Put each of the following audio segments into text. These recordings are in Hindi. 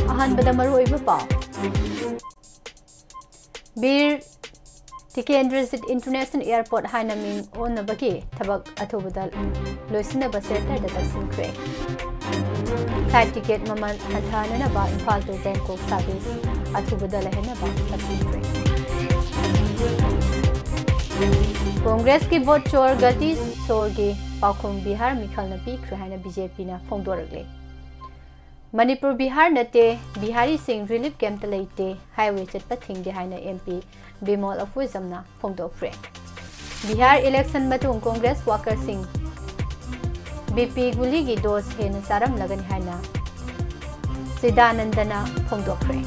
अहनबदा मरुइबा पाव बीर टिकेंद्रजित इंटरनेशनल एयरपोर्ट हाइना मिंग ओनबगी थबक अथुबदा लोइसिनबा सेक्टर दा तसिनख्रे फ्लाइट टिकेट ममल हथाननबा इम्फाल टू बैंकॉक सर्विस अथुबदा लहनबा तसिनख्रे कांग्रेस की वोट चोर गति सोरगी पाखुम बिहार मिखल न पीख्रे हाइना बीजेपी ना फोंदोरगले मणिपुर बिहार नते बिहारी सिंह रिलीफ कैंप लेते हाईवे चटप थिंगदे हाइना एमपी बिमोल अफुजमना फोंदोख्रे बिहार इलेक्शन मतुंग कांग्रेस वर्कर सिंह बीपी गुली की डोज हेन सारम लगन हाइना सिदानंदना फोंदोख्रे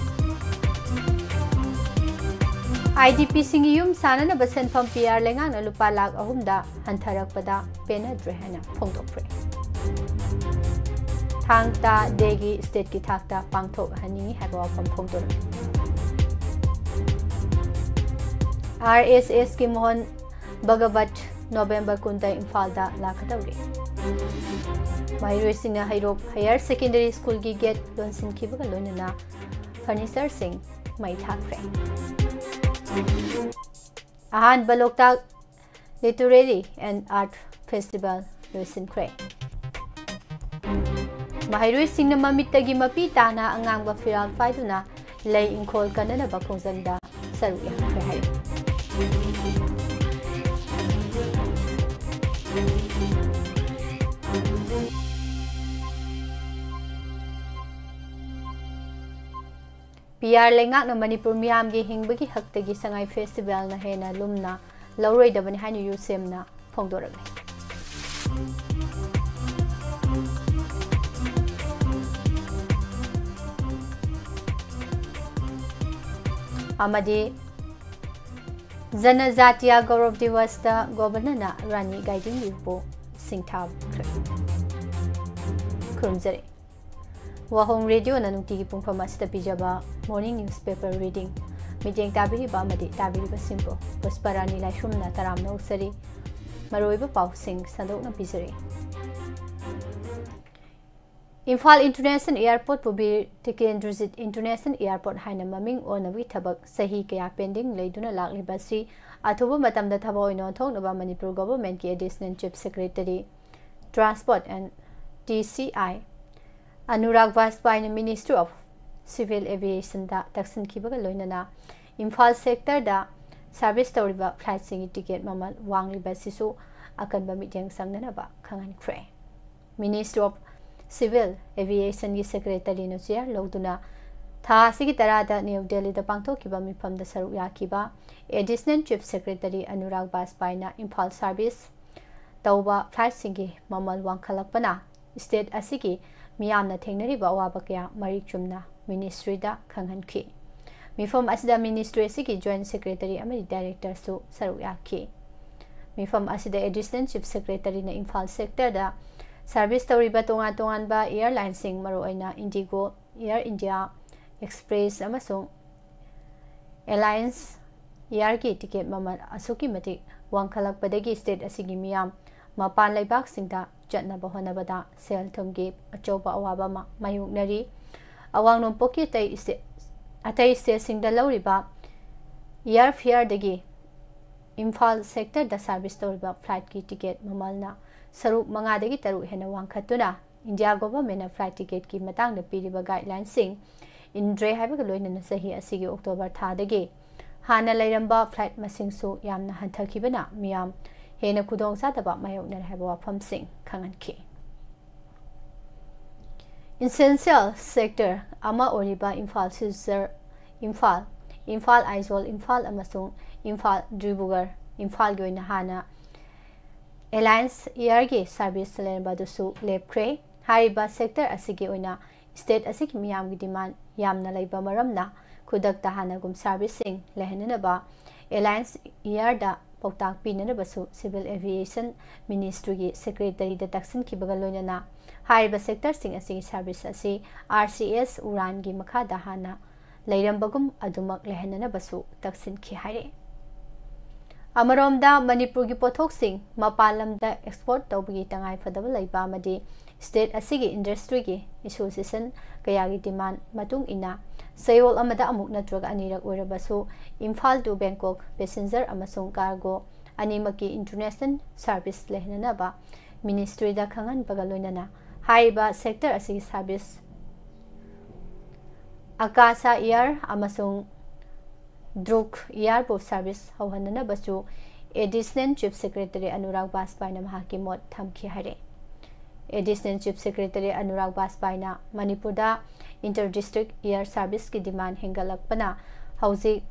आईडीपी सिंह युम सानना बसेनफम पीआर लेंगांग लुपा लाख अहुमदा हंथरकपदा पेनद्रे हाइना फोंदोख्रे थांगता देगी स्टेट की थाकता पांगथोक हनी है वाफम फोंदोर RSS की मोहन भगवत नवंबर कुंता इम्फाल दा लाखदौरे माइरोसिंग हाइरोप हायर सेकेंडरी स्कूल की गेट लोनसिन खिबगा लोनना फर्नीचर सिंह मई थाखरे आहान बलोकता लिटरेरी एंड आर्ट फेस्टिवल लोसिनख्रे माहिरुई सिंह ममितगी मपी ताना अंगांग फिराल फाइदुना लई इंखोल कनना बखोंजंदा सरुया खै पीआर लेंगाक न मणिपुर मियाम गी हिंगबगी हक्तगी संगाई फेस्टिवल न हेना लुमना लौरोइदबनि हाइनु युसेमना फोंदोरगले अमदी जनजातीय गौरव दिवस गवर्नर रानी गाइडिंग लिपो सिंथाब खुरमजरे वाहोंग रेडियो नुंगतिगी पुंगफम असिदा पिजबा मॉर्निंग न्यूज़पेपर रीडिंग मिजेंग ताबिरिबा अमदी ताबिरिबा सिंपो पुष्परानी लाइसुमना तराम नौसरी मरोइबा पाउसिंग संदोकना पिजरे इम्फाल इंटरनेशनल एयरपोर्ट पुबीर टिकेंद्रजित इंटरनेशनल एयरपोर्ट हाइना ममिंग ओनबी थबक सही कया पेंडिंग लेदुना लाक्लिबसी अथुबा मतमदा थबक ओइनो थोकनबा मणिपुर गवर्नमेंट की additional chief secretary transport and TCI Anurag Vajpayee ministry of civil aviation दा तक्सन खिबगा लोइनना इम्फाल सेक्टर दा सर्विस तौरिबा फ्लाइट सिंग टिकेट ममल वांगलिबसिसु अकनबा मिटिंग संगनबा खंगनख्रे मिनिस्ट्री ऑफ सिविल एविएशन की सेक्रेटरी नो चेयर लौदुना था सिगी तरादा न्यू दिल्ली दा पांगथोकिबा मिफम दा सरुक याकिबा additional chief secretary Anurag Vajpayee Imphal service तौबा फ्लाइट सिंगी ममल वांखलकपना स्टेट असिगी मियामना थेंगनरिबा अवाबा कया मरिक चुमना मिनिस्ट्री दा खंगहनखि मिफम असिदा मिनिस्ट्री असिगी जॉइंट सेक्रेटरी अमरि डायरेक्टर सु सरुक याखि मिफम असिदा एडिशनल चीफ सेक्रेटरी ना इम्फाल सेक्टर दा सर्विस तौरिबा तोंगा तोंगानबा एयरलाइन सिंग मरोइना इंडिगो एयर इंडिया एक्सप्रेस अमसुंग एलायंस एयर की टिकेट ममल असुकी मति वांखलकपदगी स्टेट असिगी मियाम मपान लेबाक सिंगदा चटनबा होनबदा सेल थुमगी अचौबा अवाबा मायुकनरी अवांग नोंपोकी अतै स्टेट सिंगदा लौरिबा एयर फेयर दगी इम्फाल सेक्टर दा सर्विस तौरिबा फ्लाइट की टिकेट ममलना सरुक मंगादगी तरुक हेना वांखतुना इंडिया गवर्नमेंट फ्लाइट टिकेट की मतंग पीरिबा गाइडलाइन सिंग इंद्रे हाइबगा लोइनना सही असिगी अक्टोबर थादगी हाना लैरंबा फ्लाइट मसिंगसु यामना हंथखिबना मियाम हेना खुदोंग सादबा मायोकनर हाइबा वाफम सिंग खंगनखि इसेंशियल सेक्टर अमा ओरिबा इम्फाल सिजर इम्फाल आइजोल इम्फाल अमसुंग इम्फाल ड्रिबुगर इम्फाल गोइना हाना एलायंस एयर की सर्विस लेनबदुसु लेपख्रे हारिबा सेक्टर असिगी ओइना स्टेट असिगी मियाम की डिमांड यामना लैबा मरमना खुदकता हानागुम सर्विसिंग लेहननबा एलायंस एयर दा पौताक पीननबसु सिविल एविएशन मिनिस्ट्री की सेक्रेटरी दा तक्सन खिबगा लोइनना हारिबा सेक्टर सिंग असिगी सर्विस असि RCS उड़ान की मखादा हाना लैरंबगुम अदुमक लेहननबसु तक्सन खि हाइरे Amaromda Manipur gi pothok sing mapalamda export tawbagi tangai phadaba laiba amadi state asigi industry gi association kayagi demand matung ina sayol amada amuk natraga anirak oirabasu Imphal to Bangkok passenger amasung cargo animaki international service lehnanaba ministry da khangan bagaloinana haiba sector asigi service Akasa Air amasung Druk Airport Service Hauhanana Basu Additional Chief Secretary Anurag Baspaina Mahakimot Thamki Hare Additional Chief Secretary Anurag Baspaina Manipurda Inter-District Air Service ki demand hengalakpana hauji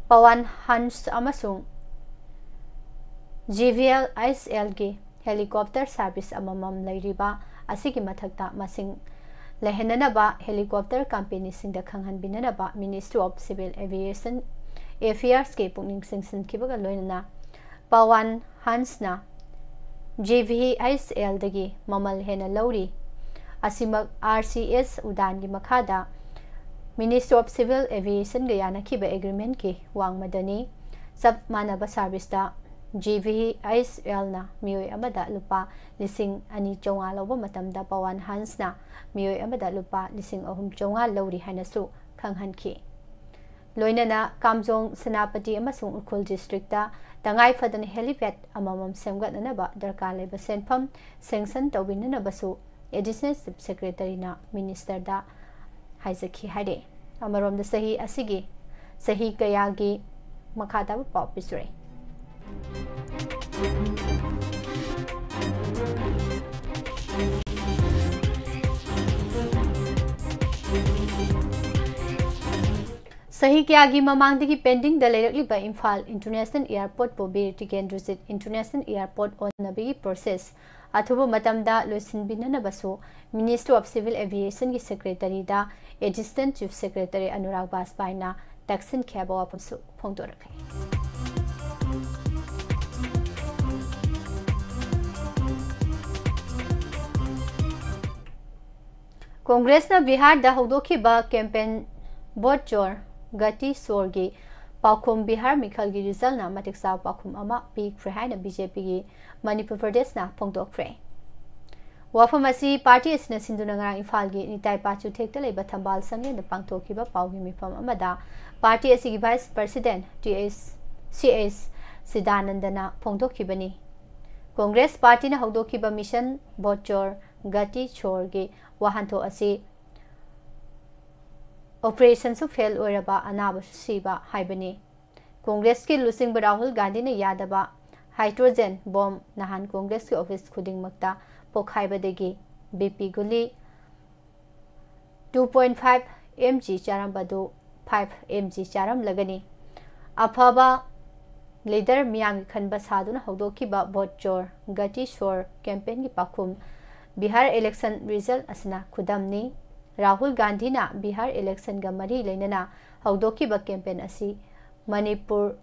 Pawan Hans amasung GVL ISL ki helicopter service amamam lairiba asigi mathakta masing Lehenanaba helicopter company sing the Kanghan Binanaba Ministry of Civil Aviation Affairs ke Pungning Singson Kibaga Loinana Pawan Hansna GVISL Dagi Mamal Hena Lowry Asimak RCS Udan Makada Ministry of Civil Aviation Gayana Kiba Agreement ki Wang Madani Sub Manaba Service da GVISL na Mioy Amada Lupa Lising Ani Jonga Loba Matamda Pawan Hansna Mioy Amada Lupa Lising Ohum Jonga Lowry Hanasu Kanghan ki Loinana Kamjong Senapati Amasung Ukul District da Tangai Fadan Helipad Amamam Semgat Nanaba Darka Leba Senpam Sengsan Tawin Basu Additional Secretary na Minister da Haizaki Hade Amarom da Sahi Asigi Sahi Kayagi Makata Pop Bisre Sahi Kyagi Mamangdigi pending the lately by Imphal International Airport Bobi Tiken Visit International Airport on the process. Athubu Matamda Lusin Binanabasu, Minister of Civil Aviation Secretary da Assistant Chief Secretary Anurag Baspaina, Taksin Kabo Pongtorake. Congress na Bihar da Haudoki ba campaign board jor Gati Sorgi Pakum Bihar Mikhalgi result na Matiksa Pakum Ama Pi Krehai na BJP gi Manipur Pradesh na Pongtok Kre WAPHAM asi party asna sinduna ngarang Imphal gi Nitai Pachu Thekta leiba Thambal Samye na Pangthoki ba Paugi Mifam Amada party asi gi Vice President CS Sidanandana Pongtok bani Congress party na Haudoki ba mission board jor Gati Chorgi Wahanto asi Operation su fail oraba anaba siba haibani Congress ki Lusing Rahul Gandhi ne yadaba hydrogen bomb nahan Congress ki office khuding makta pokhaiba degi BP guli 2.5 mg charam badu 5 mg charam lagani afaba leader miyam khanba saduna haudoki ba vote jor Gati Shore campaign ki pakhum Bihar election result asna khudamni Rahul Gandhi na Bihar election ga mari leinana haudoki ba campaign asi Manipur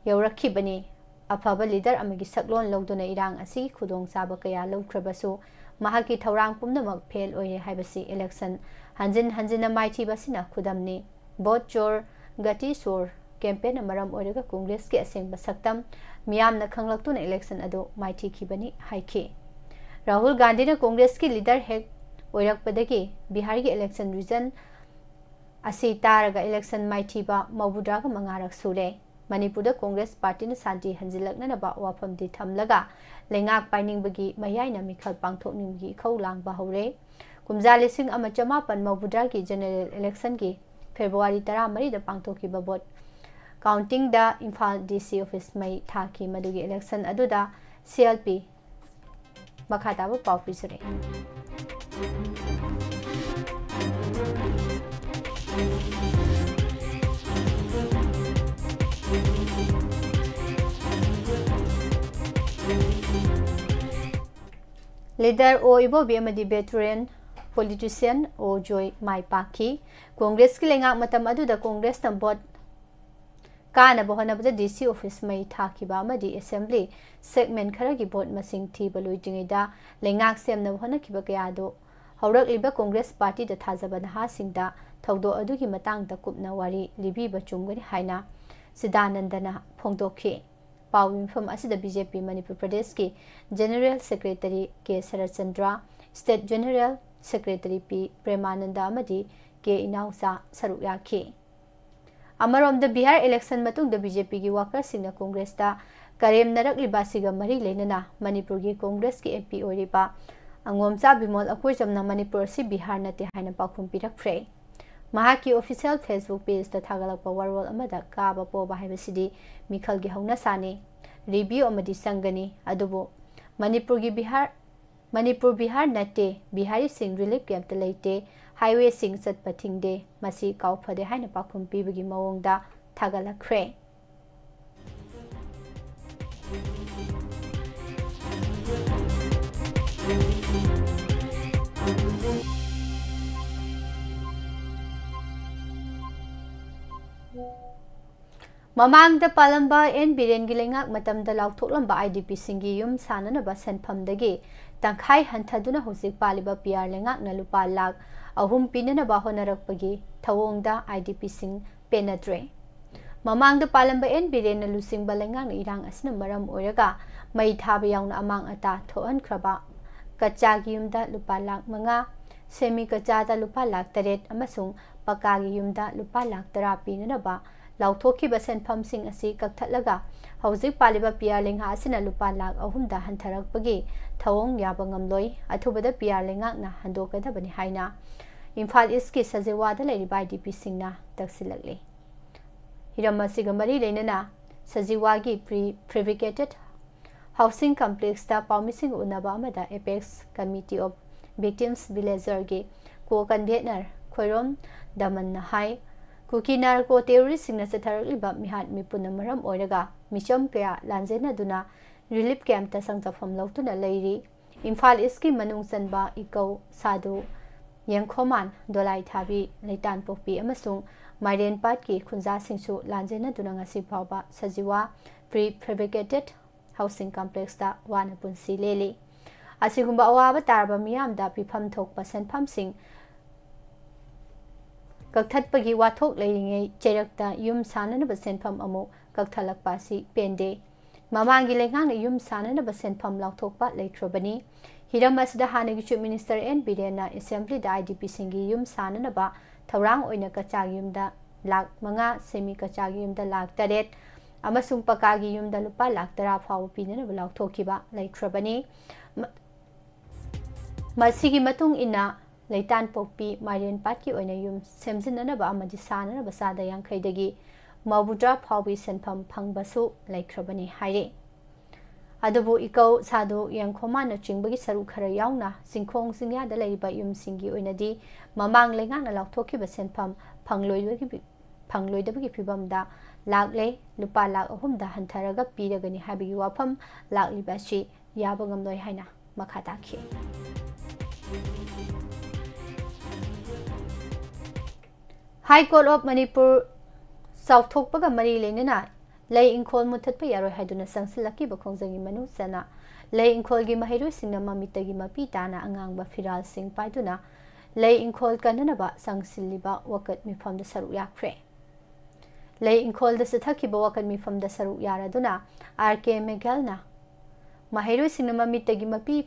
yaurakhi bani afaba leader amagi saklon logduna irang asi khudong saba kaya lawkhrabasu mahaki thorang pumnamak fail oye haibasi election hanjina maithi basina khudamni vote jor Gati Shore campaign amaram orega Congress ki aseng basaktam miyamna khanglaktuna election ado maithi khibani haiki Rahul Gandhi na Congress ki leader hek oirak padagi Bihar ki election region asi taraga election maithi ba mabudra ga mangarak sure Manipur da Congress party na santi hanjilakna na ba WAPHAM di thamlaga lengak paining bagi mayai na mikhal pangthokning gi khaulang ba hore kumja lising ama chamapan mabudra ki general election ki February 13 da pangthoki ba vote counting da Imphal DC office mai thaki madugi election aduda CLP Makata ba pau pisre Leader o ibo BMD veteran politician o Joy Mai Paki Congress ki lenga matam adu da Congress na bot kana bohana bada DC office mai thaki ba madi assembly segment khara gi bot masing thi baloi jingida lengak sem na bohana ki ba kya do haurak liba Congress party da thajaba na ha singda thaudo adu gi matang da kupna wari libi ba chumgani haina सिदानंदना फोंदोखे पाव मिफम असिदा बीजेपी मणिपुर प्रदेश की general secretary K Sharad Chandra state general secretary P Premananda अमदी के इनाउसा सरुक याखे अमरोम द बिहार इलेक्शन मतुंग द बीजेपी की वर्कर सिंह कांग्रेस दा करेम नरक लिबासीगा मरी लेनना मणिपुर की कांग्रेस की एमपी ओरिबा अंगोमचा बिमोल अकोइजमना मणिपुर से बिहार नते हाइना पाखुम पिरखफ्रे महाकी ऑफिशियल फेसबुक पेज दा थागलकपा वरवल अमदा काबा पोबा हाइबसिदी मिखल गी हौना साने रिव्यू अमदी संगनी अदुबो मणिपुर बिहार नते बिहारी सिंह रिलीफ कैंप लेते हाईवे सिंह चटप थिंगदे मसी काउफदे हाइना पाखुम पिबगी मवोंगदा थागलखरे ममांग द पालंबा एन बिरेन की लेंगाक मतम द लाउथोकलंबा आईडीपी सिंगी युम साननबा सेनफमदगे तंखाई हंथदुना होजिक पालिबा पीआर लेंगाक न लुपा लाख अहुम पिननबा होनरकपगी थवोंगदा आईडीपी सिंग पेनद्रे ममांग द पालंबा एन बिरेन न लुसिंगबा लेंगाक इरांग असना मरम ओरगा मई थाबा याउना अमांग अता थोअनख्रबा कच्चागी युमदा लुपा लाख मंगा सेमी कच्चादा लुपा लाख 8 अमसुंग पक्कागी युमदा लुपा लाख 10 पिननबा लाउथोखिबा सेनफमसिंग असि कक्थलगा हौजिक पालिबा पिआर लेंगा असिना लुपा लाख 3 दा हंथरकपगी थवोंग याबा ngamloi अथुबदा पिआर लेंगाकना हंदोकदबनि हाइना इम्फाल ईस्ट की सजेवादा लेरिबा आईडीपी सिंगना तक्सिलगले हिरमसिगा मरी लेनना सजीवागी प्रीफेब्रिकेटेड हाउसिंग कॉम्प्लेक्स दा पाउमिसिंग उनबा अमदा apex committee of victims villager के को कन्वेनर खोइरोम दमन हाई कुकी नार्को टेररिस्ट सिंगना चथरलिबा मिहात मिपुन मरम ओरगा मिचम कया लांजेनदुना रिलीफ कैंप ता संगजफम लौतुना लेरी इम्फाल ईस्ट की मनुंग चनबा इकौ सादु यंखोमान दोलाई थाबी लेतान पोपी अमसुंग माइरेन पाट की खुंजा सिंसु लांजेनदुना ngasi फावबा सजीवा प्रीफेब्रिकेटेड हाउसिंग कॉम्प्लेक्स ता वाना पुंसी लेली असिगुंबा अवाबा तारबा मियामदा पिफम थोकपा सेनफमसिंग कक्थटपगी वाथोक लेरिङै चेरकता युम साननबा सेनफम अमु कक्थलकपासी पेंडे ममांगी लेंगांग युम साननबा सेनफम लाउथोकपा लेख्रबनी हिरम असदा हानगी चीफ मिनिस्टर एन बिरेना असेंबली दा आईडीपी सिंगी युम साननबा थौरांग ओइना कचागी युमदा लाख 5 सेमी कचागी युमदा लाख 8 अमसुंग पकागी युमदा लुपा लाख 10 फाव पिननबा लाउथोकिबा लेख्रबनी मसिगी मतुंग इना लेतान पोपी माइरेन पाटकी ओइना युम सेमजिननबा अमदि साननबा सादा यांखैदगी मौबुद्रा फावबी सेनफम फंगबसु लेख्रबनी हाइरे अदुबु इकौ सादु यांखोमान चिंबगी सरु खरा याउना सिंखोंग सिंग्यादा लेरिबा युम सिंगी ओइनादि ममांग लेंगांना लाउथोखिबा सेनफम फंगलोइदबगी फिबमदा लाखले लुपा लाख 3 दा हंथरगा पीरगनी हाबिगी वाफम लाखलिबासी याबा ngamloi हाइना मखा ताखि हाई कोर्ट ऑफ मणिपुर साउथोकपगा मरी लेनना लई इंखोल मुथतप यारोय हाइदुना संगसिलकी बखोंजंगी मनुसना लई इंखोलगी महिरुसिंगना ममितगी मपी ताना अंगांगबा फिराल सिंह पाइदुना लई इंखोल कननबा संगसिलिबा वकत मिफमदा सरु याख्रे लई इंखोल द सथखिबा वकत मिफमदा सरु यारादुना आरके मेगलना महिरुसिंगना ममितगी मपी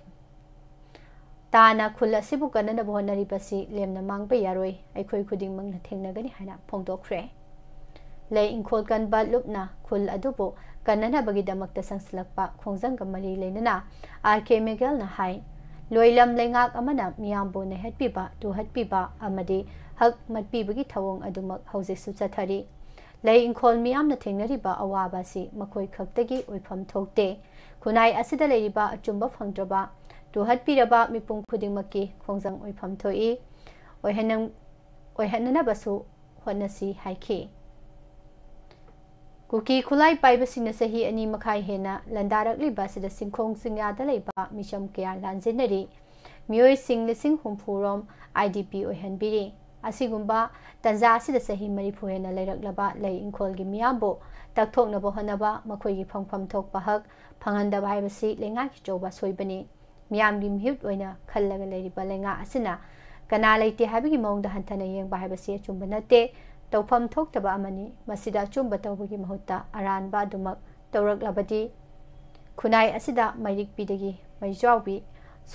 ताना खुल असिबु कननब होनरिबसि लेमना मांगबा यारोय अखोय खुदिंग मंगना थेंनगनि हाइना फोंदोखरे लई इंखोल कनबा लुपना खुल अदुबो कननबगी दमकता संसलकपा खोंजंग मरी लेनना आरके मेगलना हाई लोइलम लेंगाक अमना मियामबो नेहतपिबा तुहतपिबा अमदि हक मतपिबगी थवोंग अदुमक हौजिसु चथरी लई इंखोल मियामना थेंनरिबा अवाबासि मखोय खक्तगी ओइफम थोकते खुनाई असिदा लेरिबा अचुंबा फंगद्रबा तुहतपिरबा मिपुंग खुदिंगमकी खोंजंग ओइफम थोई ओइहननबसु होनसी हाइखि कुकी खुलाई पाइबसिंगना सही अनि मखाई हेना लंदारकलिबा सिदा सिंखोंग सिंगादा लेबा मिशम कया लांजेनरी मियोय सिंग लिसिंग हुमफुरोम आईडीपी ओइहनबिरी असिगुंबा तंजा सिदा सही मरिफु हेना लेरकलबा लई इंखोलगी मियाबो तकथोकनबो हनबा मखोयगी फंगफम थोकपा हक फंगनदबा हाइबसि लेंगाकी चौबा सोइबनी मियामगी मिहुत ओइना खल्लगा लेरिबा लेंगा असिना कना लेते हाबिगी मौंगदा हंथना येंगबा हाइबसि अचुंबा नते तौफम थोक्तबा अमनी मसिदा चुम्बा तौबगी महुत्ता अरानबा अदुमक तौरक्लबदी खुनाई असिदा मैरिक पिदगी मैजाउबी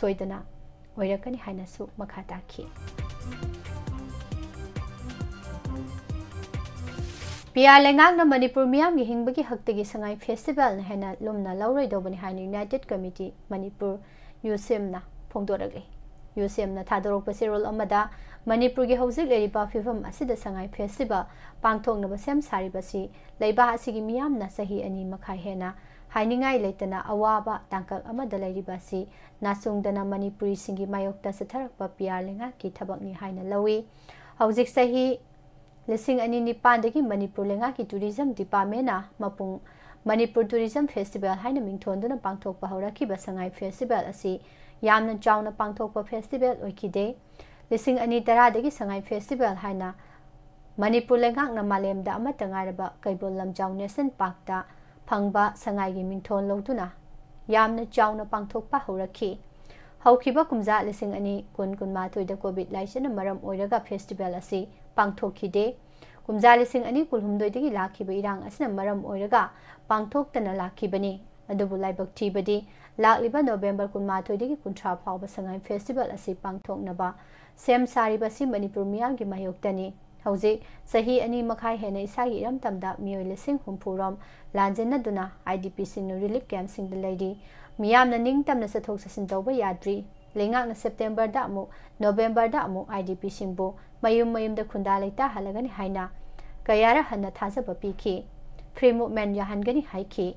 सोइदना ओइरकनी हाइनसु मखा ताखी PHAL लेंगांगना मणिपुर मियामगी हिंगबगी हक्तगी संगाई फेस्टिवल हेना लुमना लौरोइदोबनी हाइन यूनाइटेड कमिटी मणिपुर यूसीएमना फोंदोरगले यूसीएमना थादोरक सेरोल अमदा मणिपुर की हौजिक लेरिबा फिवम असिदा संगाई फेस्टिवल पांगथोंगनबा सेम सारिबसी लैबा असिगी मियामना सही अनि मखा हेना हाइनिंगाई लेतना अवाबा तांकक अमदा लेरिबासी नासुंगदना मणिपुरी सिंगी मायोक्ता सथरकपा PHAL लेंगा की थबकनी हाइना लवी हौजिक सही लिसिंग अनि निपानदगी मणिपुर लेंगा की टूरिज्म डिपार्टमेंट मपुंग मणिपुर टूरिज्म फेस्टिवल हाइना मिंगथोंदुना पांगथोकपा हौरखिबा संगाई फेस्टिवल असी यामना चावना पांगथोकपा फेस्टिवल ओइखिदे लिसिंग अनि तरादगी संगाई फेस्टिवल हाइना मणिपुर लेंगांगना मालेमदा अमता ngairaba कैबोल लमजाव नेशनल पार्कता फंगबा संगाईगी मिंगथोन लौदुना यामना चावना पांगथोकपा हौरखि हौखिबा कुमजा लिसिंग अनि कुनमाथोइदा कोविड लाइसना मरम ओइरगा फेस्टिवल असी पांगथोखिदे कुमजा लिसिंग अनि कुलहुमदोइदगी लाखिबा इरांग असना मरम ओइरगा पांगथोक्तना लाखिबनी अदुबु लाइबक थीबदी लाखलिबा नोवेम्बर कुनमाथोइदगी कुंथ्रा फावबा संगाई फेस्टिवल असी पांगथोकनबा सेम सारिबसी मणिपुर मियामगी मायोक्तनी हौजे सही अनि मखाई हेना इसागी इरमतमदा मियोय लिसिंग हुमफुरम लांजेनदुना IDP सिंग रिलीफ कैंप सिंग लेडी मियामना निंगतमना सथोक ससिन तौबा याद्री लेंगांगना सेप्टेम्बर दा अमु नोवेम्बर दा अमु IDP सिंगबो मयुम खुंदा लेता हलगनी हाइना कयारा हन्ना थाजबा पीखी फ्री मूवमेंट याहनगनी हाइखी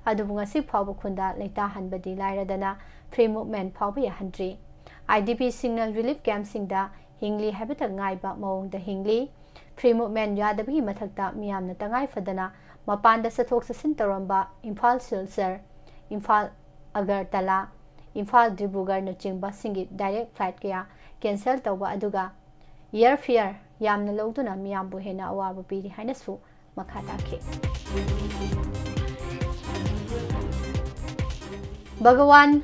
अदुबु ngasi फावबा खुंदा लेता हनबदी लाइरदना फ्री मूवमेंट फावबा याहनद्री IDP सिंगनल रिलीफ कैंप सिंगदा हिंगली हैबता ngaइबा मवंगदा हिंगली फ्री मूवमेंट यादबगी मथक्ता मियामना तंगाई फदना मपानदा सथोक ससिन तौरंबा इम्फाल सिलचर इम्फाल अगरतला इम्फाल डिब्रुगढ़ नचिंबा सिंगी डायरेक्ट फ्लाइट कया कैंसल तौबा अदुगा एयर फेयर यामना लौदुना मियामबु हेना अवाबा पीरी हाइनसु मखा ताखे भगवान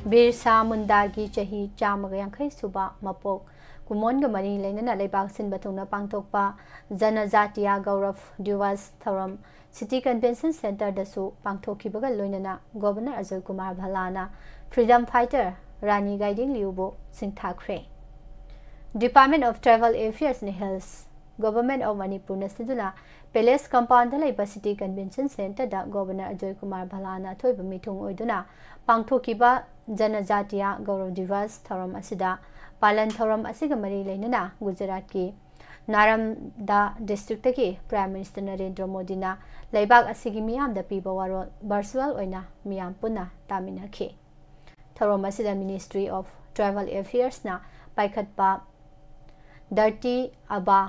बिरसा मुंडा की चाही 150 सुबा मपोक कुमोनगा मरी लेना लेबाक सिनबा थुंगना पांगथोकपा जनजातीय गौरव दिवस थौरम सिटी कन्वेंशन सेंटर दसु पांगथोखिबगा लोइनना गवर्नर अजय कुमार भलाना freedom fighter Rani Gaidinliu सिंथाख्रे डिपार्टमेंट ऑफ ट्रैवल अफेयर्स ने हेल्स गवर्नमेंट ऑफ मणिपुर नसदुना पैलेस कंपाउंड लेबा सिटी कन्वेंशन सेंटर दा गवर्नर अजय कुमार भलाना थोइब मिथुंग ओइदुना पांगथोखिबा जनजातीय गौरव दिवस थौरम असिदा पालन थौरम असिगा मरी लेना गुजरात की नारमदा डिस्ट्रिक्ट की प्राइम मिनिस्टर नरेंद्र मोदी ना लेबाक असिगी मियामदा पीबा वारोल वर्चुअल ओइना मियाम पुना तामिनाखि थौरम असिदा मिनिस्ट्री ऑफ ट्रैवल अफेयर्स ना पाइखतपा धरती अबा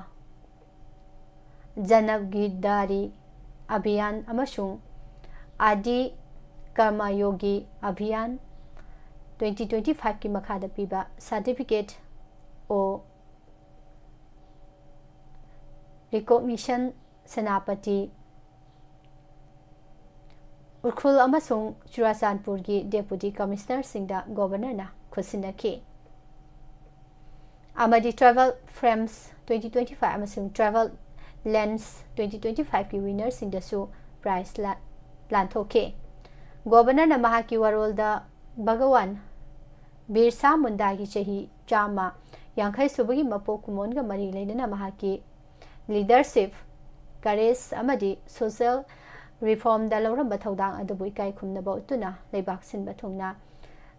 जनगिदारी अभियान अमसुंग आदि कर्मयोगी अभियान 2025 की मखादा पीबा सर्टिफिकेट ओ रिकॉग्निशन सेनापति उर्खुल अमसुंग चुराचांदपुर की डेप्यूटी कमिश्नर सिंगदा गवर्नर ना खुसिनखि अमदी ट्रैवल फ्रेम्स 2025 अमसुंग ट्रैवल लेंस 2025 की विनर सिंगदसु प्राइज लांथोखे गवर्नर ना महाकी वरोलदा भगवान बिरसा मुंडा की चाही 150 सुबगी मपो कुमोनगा मरी लेना महाकी लीडरशिप करेज अमदी सोशल रिफॉर्म दा लौरंबा थौदांग अदुबु इकाई खुमनबा उतुना लेबाक सिनबा थुंगना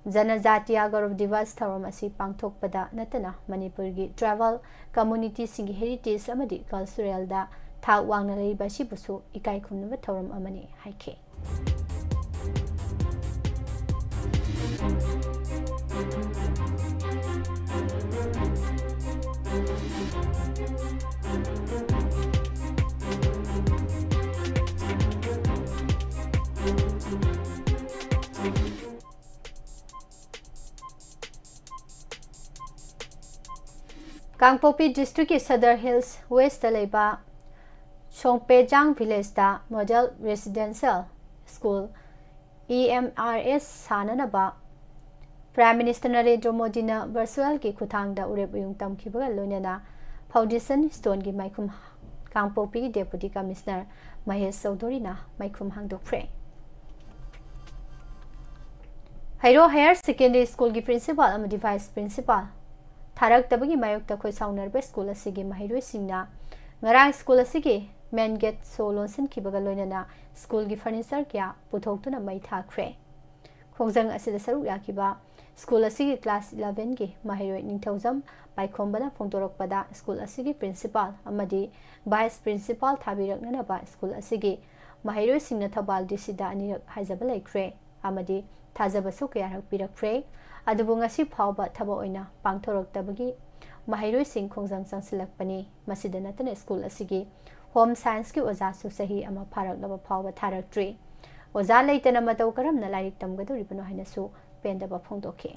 जनजातीय गौरव दिवस थौरम असि पांगथोकपदा नतना मणिपुर की ट्रैवल कम्युनिटी सिंगी हेरिटेज अमदी कल्चरल दा थाक वांगना लेबा सिबुसु इकाई खुमनबा थौरम अमनी हाइखे कांगपोपी डिस्ट्रिक्ट की सदर हिल्स वेस्ट लेबा सोंगपेजांग विलेज दा मॉडल रेसिडेंशियल स्कूल EMRS साननबा प्राइम मिनिस्टर नरेंद्र मोदी ने वर्चुअल की खुथांगदा उरेब उयुंग तमखिबगा लोइनना फाउंडेशन स्टोन की माइखुम कांगपोपी डेपुटी कमिश्नर महेश चौधरीना मैखुम हांगदोखरे हैरो हायर सेकेंडरी स्कूल की प्रिंसिपल अमदी वाइस प्रिंसिपल थारक तबगी मायोक्ता खोई साउनरबे स्कूल असिगे महिरोई सिंगना ngarang school asigi main gate solonsin kibaga loinana school gi furniture kya puthokuna mai thakre khongjang asida saru yakiba school asigi class 11 gi mahiroi ningthaujam baikhomba phongtorokpada school asigi principal amadi vice principal thabirakna ba school asigi mahiroi singna thabal disida anirak haijaba laikre amadi thajaba su kya rak pirakre adubu ngasi phawba thaba oina pangthoroktabagi mahiroi sing khongjang changsilakpani masida natana school asigi home science ki oja su sahi ama pharak laba phawba tharak tree oja leitana matau karam na lairik tamgadori bano haina su pendaba phongdokhe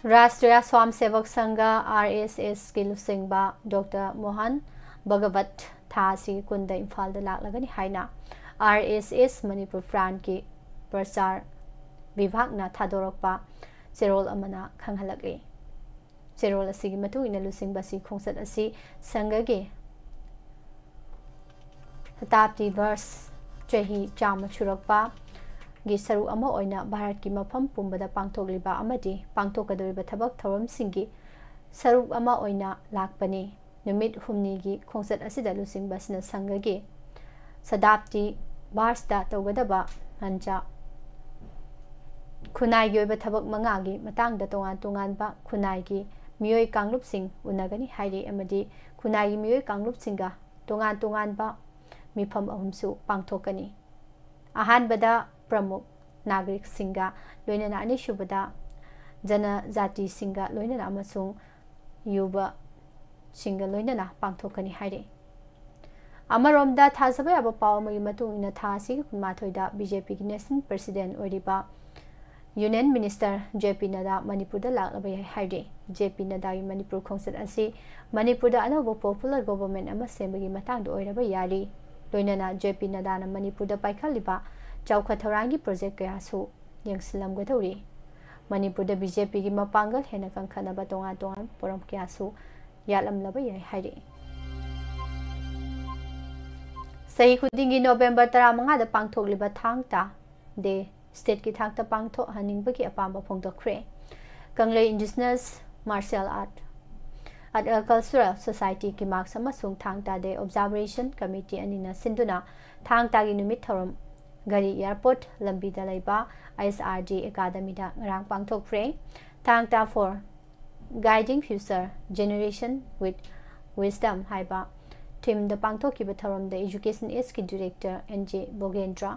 राष्ट्रीय स्वयंसेवक संघ RSS की लुसिंगबा डॉक्टर मोहन भगवत थासी कुंद इम्फाल लाकलगनी हाइना RSS मणिपुर फ्रांट की प्रचार विभाग ना थादोरकपा चेरोल अमना खंगहलगे चेरोल असिगी मतुइना लुसिंगबासी खोंसत असि संघगे शताब्दी वर्ष चही चाम छुरकपा गी सरू अमा ओइना भारत की मफम पुंबदा पांगथोकलिबा अमदि पांगथोकदोरिबा थबक थौरम सिंगी सरू अमा ओइना लाकपनी नुमित हुमनी की खोंसत असिदा लुसिंगबासना संघगे शताब्दी वर्षदा तौगदबा हंचा खुनाई की थबक मंगागी मतंग तोान तोानब खुनाई की मियोई कांगलुप सिंह उनगनी हाइरे अमदी खुनाई मियोई कांगलुप सिंगा तोान तोानब मिफम अहुमसु पांगथोकनी अहानबदा प्रमुख नागरिक सिंगा लोइनना अनिसुबदा जनजाति सिंगा लोइनना अमसुंग युवा सिंगा लोइनना पांगथोकनी हाइरे अमरोमदा थाजबा याबा पावमगी मतुंगना थासी कुमाथोइदा बीजेपी की नेशनल प्रेसिडेंट ओरिबा union minister JP Nadda Manipur लाकलबा हाइरे JP नड्डा की मणिपुर खोंसत असि मणिपुर अनौब पॉपुलर गवर्नमेंट अमा सेमबगी मतांग ओइरबा यारी लोइनना JP नड्डा मणिपुर पाइखलिबा चौखथौरांगी प्रोजेक्ट कयासु यंगसिलमगदौरी मणिपुर BJP की मपांगल हेना कंखनबा तोंगान तोंगान पोरम कयासु यालमलबा याई हाइरे सही खुदिंगी नवंबर 15 पांगथोकलिबा थांगता दे स्टेट की थांगता पांगथो हनिंगबगी अपांबा फोंदोखरे Kanglei indigenous martial art cultural society की मार्क्स अमसुंग थांगता दे ऑब्जर्वेशन कमिटी अनिना सिंधुना थांगता की नुमित थौरम गरी एयरपोर्ट लंबीदा लेबा ISRD एकेडमी दा ngarang पांगथोखरे Thangta for guiding future generation with wisdom हाइबा टीम द पांगथोकिबा थौरम द एजुकेशन एस की डायरेक्टर NJ बोगेंद्र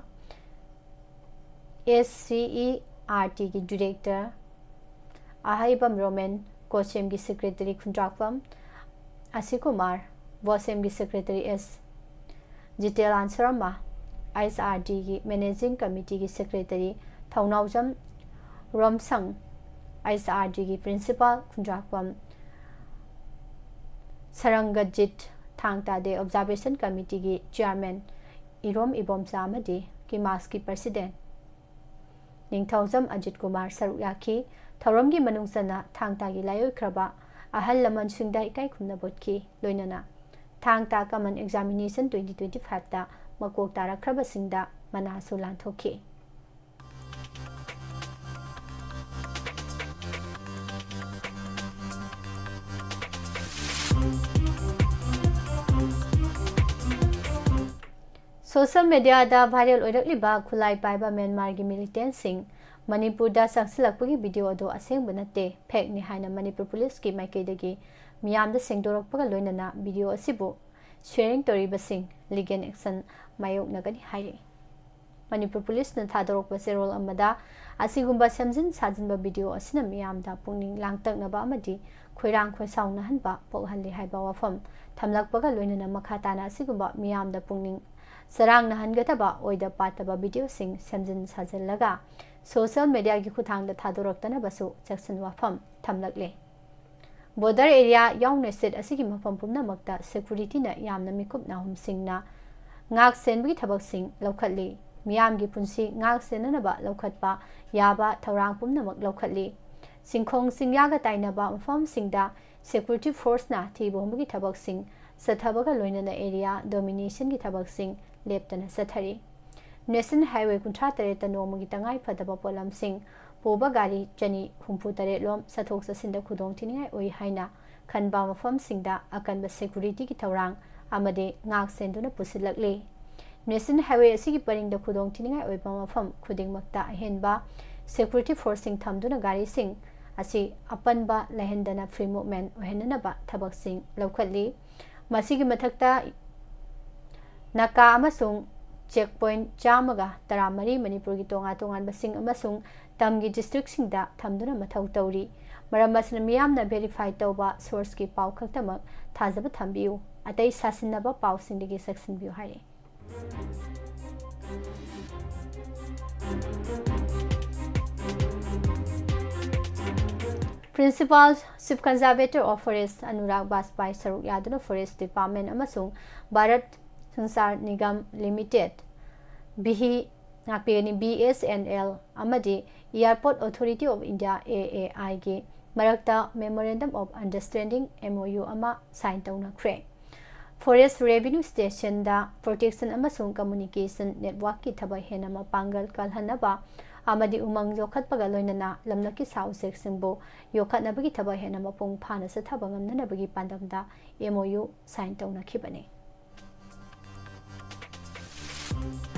SCERT की डायरेक्टर अहाइबम रोमेन कोचेम की सेक्रेटरी खुंड्राकपम असिकुमार वॉसेम की सेक्रेटरी S जितेल आंसरमा ISRD की मैनेजिंग कमिटी की सेक्रेटरी थौनाउजम रोमसंग ISRD की प्रिंसिपल खुंड्राकपम सरंगजित थांगता दे ऑब्जर्वेशन कमिटी की चेयरमैन इरोम इबोमसा अमदी की मास की प्रेसिडेंट निंगथौजम अजित कुमार सरुक याखी थौरम की मनुंगसना थांगता की लायोख्रबा अहल लमन सिंगदा इकाई खुमना बोटकी लोइनना थांगता कमन एग्जामिनेशन 2025 ता मकोक तारख्रबा सिंगदा मनासु लांथोखी सोशल मीडिया दा वायरल ओइरक्लिबा खुलाई पाइबा म्यांमार की मिलिटेंट सिंह मणिपुर दा संगसिलकपगी वीडियो दो असेंग बनते फेक नि हाइना मणिपुर पुलिस की माइकेदगी मियाम दा सेंगदोरकपगा लोइनना वीडियो असिबो शेयरिंग तोरिबा सिंह लीगल एक्शन मायोकनगनी हाइरे मणिपुर पुलिस न थादोरकपा सेरोल अमदा असिगुंबा समजिन साजिनबा वीडियो असिना मियाम दा पुंगनिंग लांगतकनबा अमदी खोइरांग खोइसाउना हनबा पोहल्ली हाइबा वाफम थमलकपगा लोइनना मखाताना असिगुंबा मियाम दा पुंगनिंग सरंग नहनगतबा ओइदा पातबा वीडियो सिंह समजिन साजलगा सोशल मीडिया की खुथांग दा थादोरक्तनबसु सेक्शन वाफम थमलकले बॉर्डर एरिया याउन स्टेट असिगी मफम पुमनमक्ता सिक्योरिटी ना यामना मिकुप नाहुम सिंगना ngak senbgi thabak sing lokhatli miyam gi punsi ngak senanaba lokhatpa yaba thorang pumnamak lokhatli सिंखोंग सिंग्यागा ताइनबा मफम सिंगदा सिक्योरिटी फोर्स ना थीबोंबगी थबक सिंग सथबगा लोइनना एरिया डोमिनेशन की थबक सिंग लेप्तना सथरी नेशनल हाईवे 38 नोमगी तंगाई फदबा पोलम सिंग पोबा गाड़ी चनी 64 लोम सथोक ससिंदा खुदोंग थिनिंगाई ओइ हाइना खनबा मफम सिंगदा अकनबा सिक्योरिटी की थौरांग अमदे ngak senduna pusilakle national highway asigi paringda khudong thiningai oiba mafam khudingmakta ahenba security forcing thamduna gari sing asi apanba lehendana free movement ohenana ba thabak sing laukhatli masigi mathakta naka amasung checkpoint chamaga taramari manipur gi tonga tongan basing amasung tamgi district singda thamduna mathau tauri maram masna miyamna verify tawba source ki pau khaktamak thajaba thambiu अतई सासिनबा पाउसिंदगी सेक्शन व्यू हाय principal chief conservator of forest Anurag Bajpai सरुक यादुना फॉरेस्ट डिपार्टमेंट अमसुंग भारत संसार निगम लिमिटेड बिही नापेनी BSNL अमदी airport authority of India AAI के मरक्ता मेमोरेंडम ऑफ अंडरस्टैंडिंग MOU अमा साइन तौनख्रे फॉरेस्ट रेवेन्यू स्टेशन दा प्रोटेक्शन अमसुंग कम्युनिकेशन नेटवर्क की थबक हेना मपांगल कलहनबा अमदी उमंग जोखतपगा लोइनना लमनकी साउसेक सिंबो योखतनबगी थबक हेना मपुंग फाना सथबा ngamnanabagi pandamda MOU साइन तौनखिबने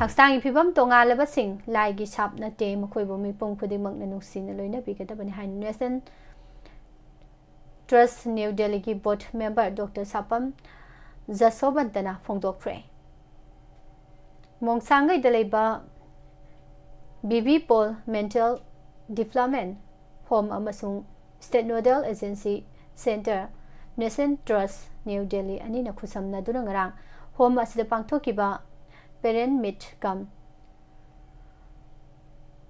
हक्सांगी फिबम तोंगालबा सिंग लाइगी shop नते मखोइबो मिपुंग खुदिमंगना नुसिना लोइना बिगदबने हाइन nation trust new Delhi की बोर्ड मेंबर डॉक्टर सापम जसोबंतना फोंदोक्रे मोंगसांगै दलेबा बीबी पोल mental development home अमसुंग state nodal agency centre nation trust new Delhi अनि नखुसमना दुरंगरांग होम असिदा पांगथोकिबा पेरेंट मीट कम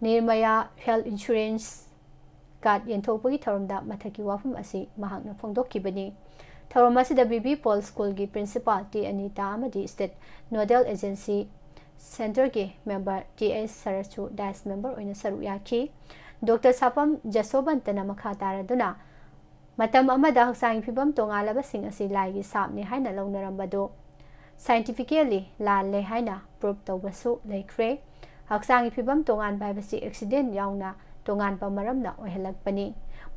निर्मया हेल्थ इंश्योरेंस कार्ड येंथोपगी थरमदा मथकी वाफम असि महांगना फोंदोकिबनी थौरम असिदा बीबी पोल स्कूल की principal T Anita अमदी state nodal agency centre के मेंबर TS सरसु डाइस मेंबर ओइना सरुक याखी डॉक्टर सापम जसोबंतना मखा तारदुना मतम अमदा हक्सांगी फिबम तोंगालबा सिंग असि लाइगी सापने हाइना लौनरंबदो साइंटिफिकली लाले हाइना प्रूव तौबसु लेख्रे हक्सांगी फिबम तोंगान बाइबसि एक्सीडेंट याउना तोंगान पा मरमना ओहेलकपनी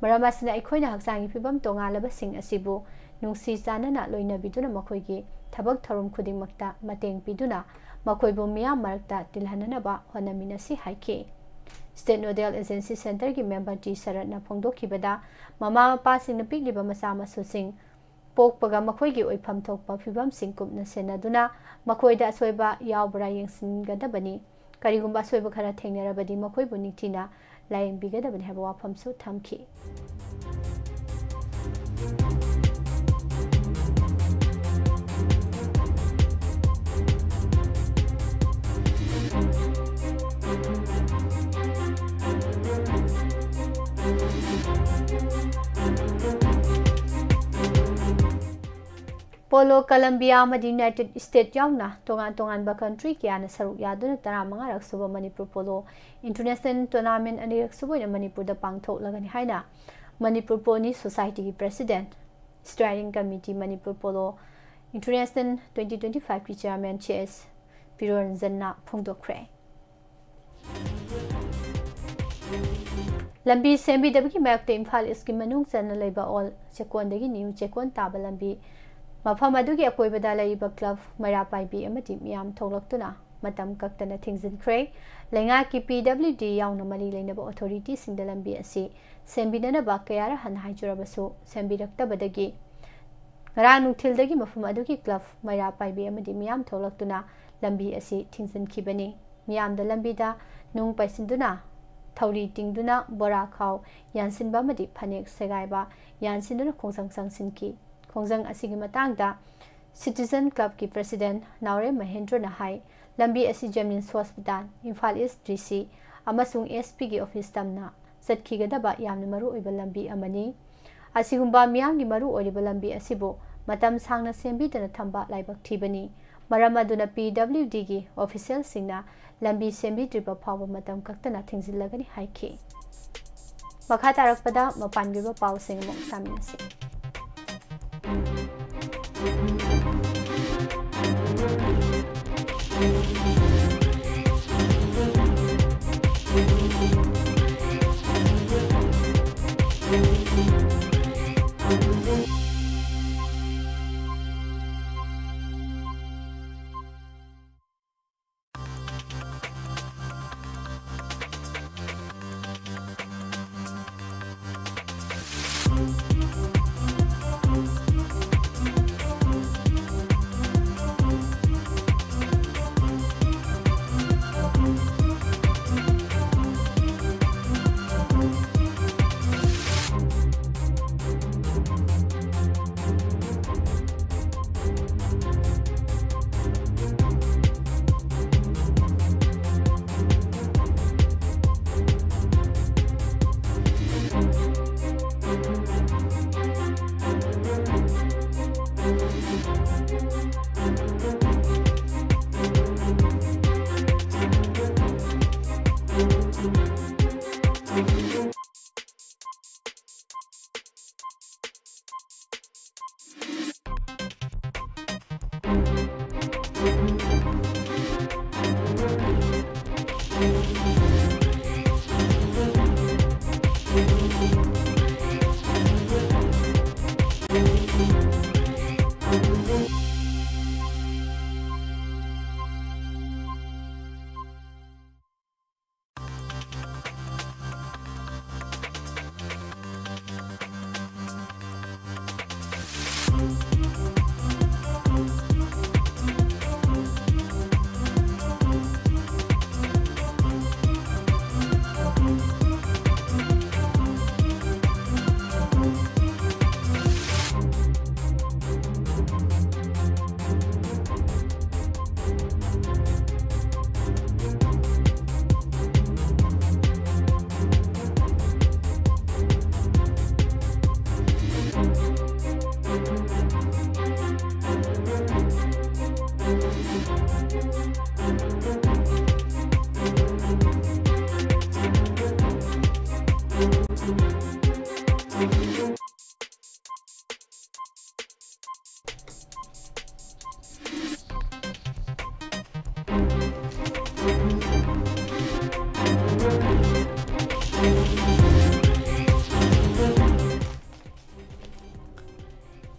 मरम असना अखोइना हक्सांगी फिबम तोंगालबा सिंग असिबु नुंसी चानना लोइनबिदुना मखोइगी थबक थरुम खुदिंगमक्ता मतेंग पिदुना मखोइबु मियाम मरक्ता तिलहननबा होनमिनसि हाइके स्टेट नोडल एजेंसी सेंटर की मेंबर टी शरदना फोंदोखिबदा ममा मपा सिंग पिगलिबा मसा मसुसिंग पोकपगा मखोइगी ओइफम थोकपा फिबम सिंग कुपना सेनदुना मखोइदा असोइबा यावबरा येंसिनगदबनी करिगुंबा असोइबा खरा थेंगनरबदी मखोइबु निथिना लायंबिगदबनी हाबा वाफमसु थमखि पोलो कोलंबिया यूनाइटेड स्टेट यावना तोगान तोगान बा कंट्री क्या सरुक यादुना 15 रकसुबा मणिपुर पोलो इंटरनेशनल टूर्नामेंट अनि रकसुबा मणिपुर दा पांगथोकलगनि हाइना मणिपुर पोनी सोसाइटी की प्रेसिडेंट स्टीयरिंग कमिटी मणिपुर पोलो इंटरनेशनल 2025 की चेयरमैन CS पिरोरंजनना फोंदोक्रे लंबी सेंबीदबकी मैक्टे इम्फाल इसकी मनुंग चन लेबा ऑल चेकोंदगी न्यू चेकोन ताबा लंबी मफम अदुगी अकोइबदा लैबा क्लब मैरापाइबी अमति मियाम थोलक्तुना मतम कक्तना थिंगजिनख्रे लेंगा की PWD यावना मरी लेनबा अथॉरिटी सिंगदा लंबी असि सेंबिननबा कयारा हन हाइजुरबसु सेंबिरक्तबदगी ngara nuthildagi mafum adugi club मैरापाइबी अमति मियाम थोलक्तुना लंबी असि थिंगजिनखिबनी मियाम दा लंबी दा नुंग पैसिंदुना थौरी टिंगदुना बोरा खाव यानसिनबा मदि फनेक सेगाइबा यानसिनदुना खोंजंग संगसिनकी खोंजंग असिगी मतांगदा सिटीजन क्लब की प्रेसिडेंट नावरे महेंद्र नहाई लंबी असि Jemins hospital Imphal east DC अमसुंग SP की ऑफिस तमना चटखिगदबा यामना मरु ओइबा लंबी अमनी असिगुंबा मियांगी मरु ओइबा लंबी असिबो मतम सांगना सेंबीदना थंबा लाइबक थीबनी मरम अदुना PWD की ऑफिशियल सिंगना लंबी सेंबीद्रिबा फाव मतम कक्तना थिंगजिलगनी हाइखी मखा तारकपदा मपानगिबा पाउसिंग अमुक तामिनसी।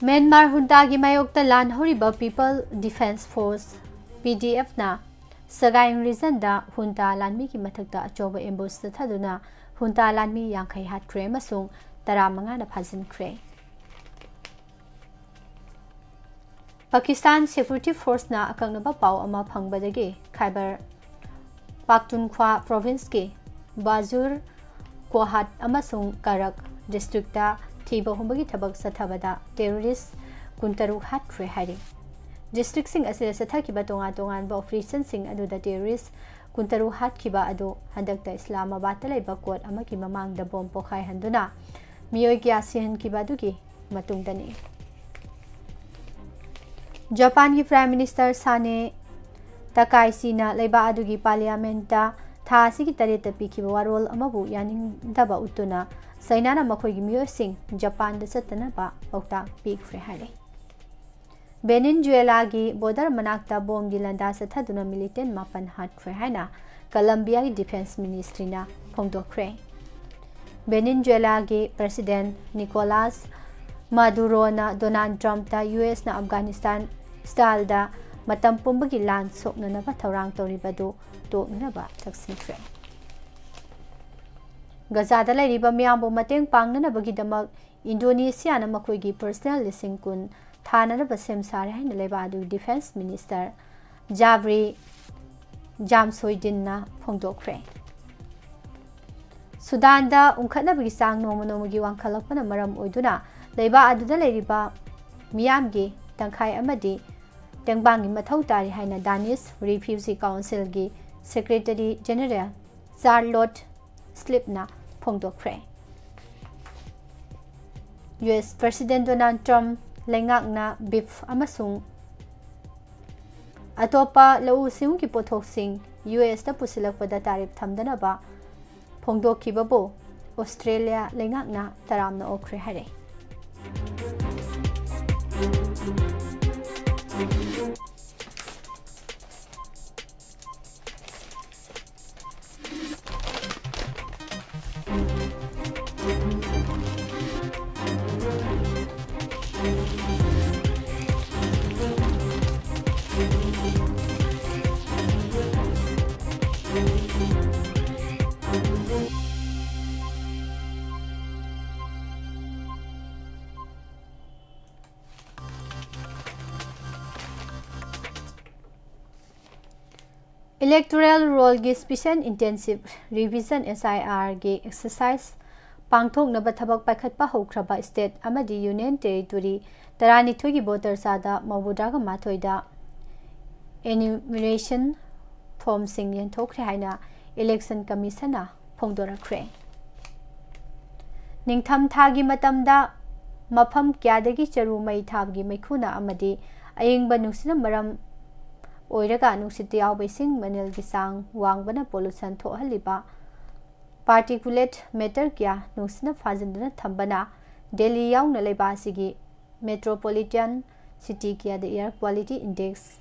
म्यांमार हुंटागी मायोक्ता लान Horiba people defence force PDF ना सगाइंग रीजन दा हुंटा लानमी की मथकता अचोबा एम्बुस थदुना हुंटा लानमी यांखै हात्ख्रे मसुंग 15 ना फाजिनख्रे। पाकिस्तान सिक्योरिटी फोर्स ना अकंगनबा पाव अमा फंगबदगे खैबर पाख्तूनख्वा प्रोविंस के बाजुर कोहाट अमसुंग करक डिस्ट्रिक्ट थीबा हुंबगी थबक सथबदा टेररिस्ट कुंतरु हात्ख्रे हारि। डिस्ट्रिक्ट सिंग असे सथकिबा तोंगा तोंगान ऑपरेशन सिंग अदुदा टेररिस्ट कुंतरु हात्खिबा अदु हंदकता इस्लामाबाद लेबा कोर्ट अमकी ममांगदा बॉम्ब पोखाय हंदुना मियोय क्या सिहनकिबा दुगी मतुंगदनी। जापान की प्राइम मिनिस्टर साने तकाइसीना लेबा अदुगी पार्लियामेंटा थासी की तरेत पीखिबा वारोल अमबु यानिंगदबा उतुना सैनाना मखोगी मियोसिंग जापान द चतनबा पौता पीखफ्रे हारे। वेनेजुएला की बॉर्डर मनाक्ता बॉम्ब की लंदा सथदुना मिलिटेंट मापन हात्ख्रे हाइना कोलंबिया की डिफेंस मिनिस्ट्रीना फोंदोख्रे। वेनेजुएला के प्रेसिडेंट निकोलास मादुरोना डोनाल्ड ट्रम्प ता यूएस ना अफगानिस्तान स्टाइल दा मतम पुंबगी लान सोकननबा थौरांग तौरिबदु तोकनबा थक्सिख्रे। गजादा लेरिबा मियामबो मतेंग पांगनबगीदमक इंडोनेशिया ना मखोगी पर्सनल लिसिंग कुन थाननबा सेम सारे हाइन लेबा अदु डिफेंस मिनिस्टर जावरी जामसोइदिन ना फोंदोख्रे। सुदान दा उंखनबगी सांग नोमनोमगी वांखलकपना मरम ओइदुना लेबा अदुदा लेरिबा मियामगी तंखाय अमदी तेंगबांगी मथौ तारि हाइना दानिश रिफ्यूजी काउंसिल की सेक्रेटरी जनरल चार्लोट स्लिपना फोंदोख्रे। यूएस प्रेसिडेंट डोनाल्ड ट्रम्प लेंगाकना बीफ अमसुंग अतोपा लौ सिंग की पोथोक्सिंग यूएस दा पुसिलकपदा तारिफ थमदनबा फोंदोखिबबो Australia lengakna taramna okre hare. Electoral roll gi special intensive revision SIR gi exercise pangthok na bathabak pakhat pa hokraba state amadi union territory tarani thogi voter sada mabuda ga mathoida enumeration form sing yen thokre haina election commission na phongdorakre ningtham thagi matamda mafam kyadagi charu mai thabgi maikhuna amadi ayingba nusina maram oiraga nusiti yaubesing manel gi sang wangbana pollution thohaliba particulate matter kya nusina fajindana thambana Delhi yauna leiba sigi metropolitan city kya the air quality index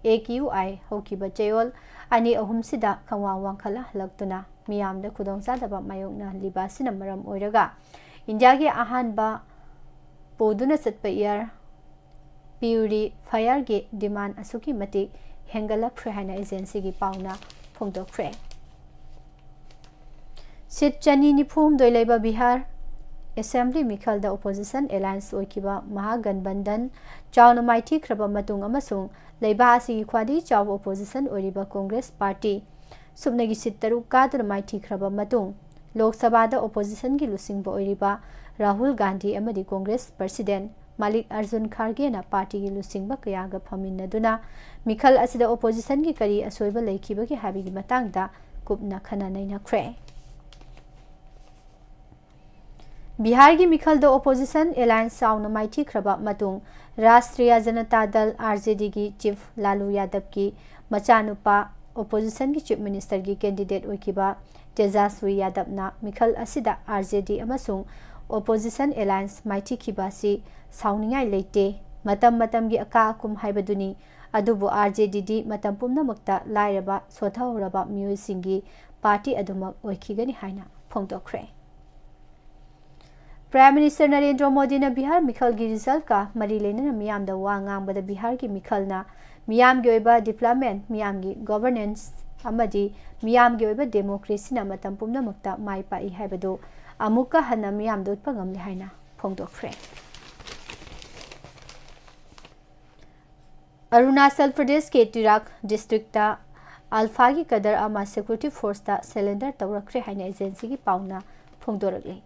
AQI hokiba chayol ani ahum sida khawang wangkhala laktuna miyamda khudongsa daba mayokna libasina maram oiraga India gi ahanba poduna satpa air purifier gi demand asuki mati Hengala Prehana agency gi pauna phongdo kre sit chani ni phum doilaiba Bihar Assembly Mikhal the Opposition Alliance oikiba Mahagathbandhan chawna maithi khraba matung amasung leiba asi khwadi chaw opposition oriba Congress Party subnagi sit taru kadur maithi khraba matung Lok Sabha da opposition gi lusingba oriba Rahul Gandhi amadi Congress President Malik Arjun Kharge na party gi lusingba kaya ga phaminaduna Mikhal asida opposition gi kari asoiba leikiba gi habi gi matangda kupna khana naina khre Bihar gi Mikhal the opposition alliance sauna maithi khraba matung Rashtriya Janata Dal RJD gi chief Lalu Yadav ki machanupa opposition gi chief minister gi candidate oikiba Tejaswi Yadav na Mikhal asida RJD amasung opposition alliance maithi khibasi sauningai leite matam gi aka akum haibaduni adubu RJD matam pumna makta lairaba sothauraba miyusingi party adumak oikhigani haina phongdokre Prime Minister Narendra Modi na Bihar Mikhal gi result ka mari lena miyam da wa ngangbada Bihar gi Mikhal na miyam gi oiba development miyam gi governance amadi miyam gi oiba democracy na matam pumna makta mai pa I haibado amuka hana miyam dot pangam le haina phongdokre Arunachal Pradesh ke Tirak district ta Alpha gi kadar ama security force ta cylinder tawrakre haina agency gi pauna phongdorakle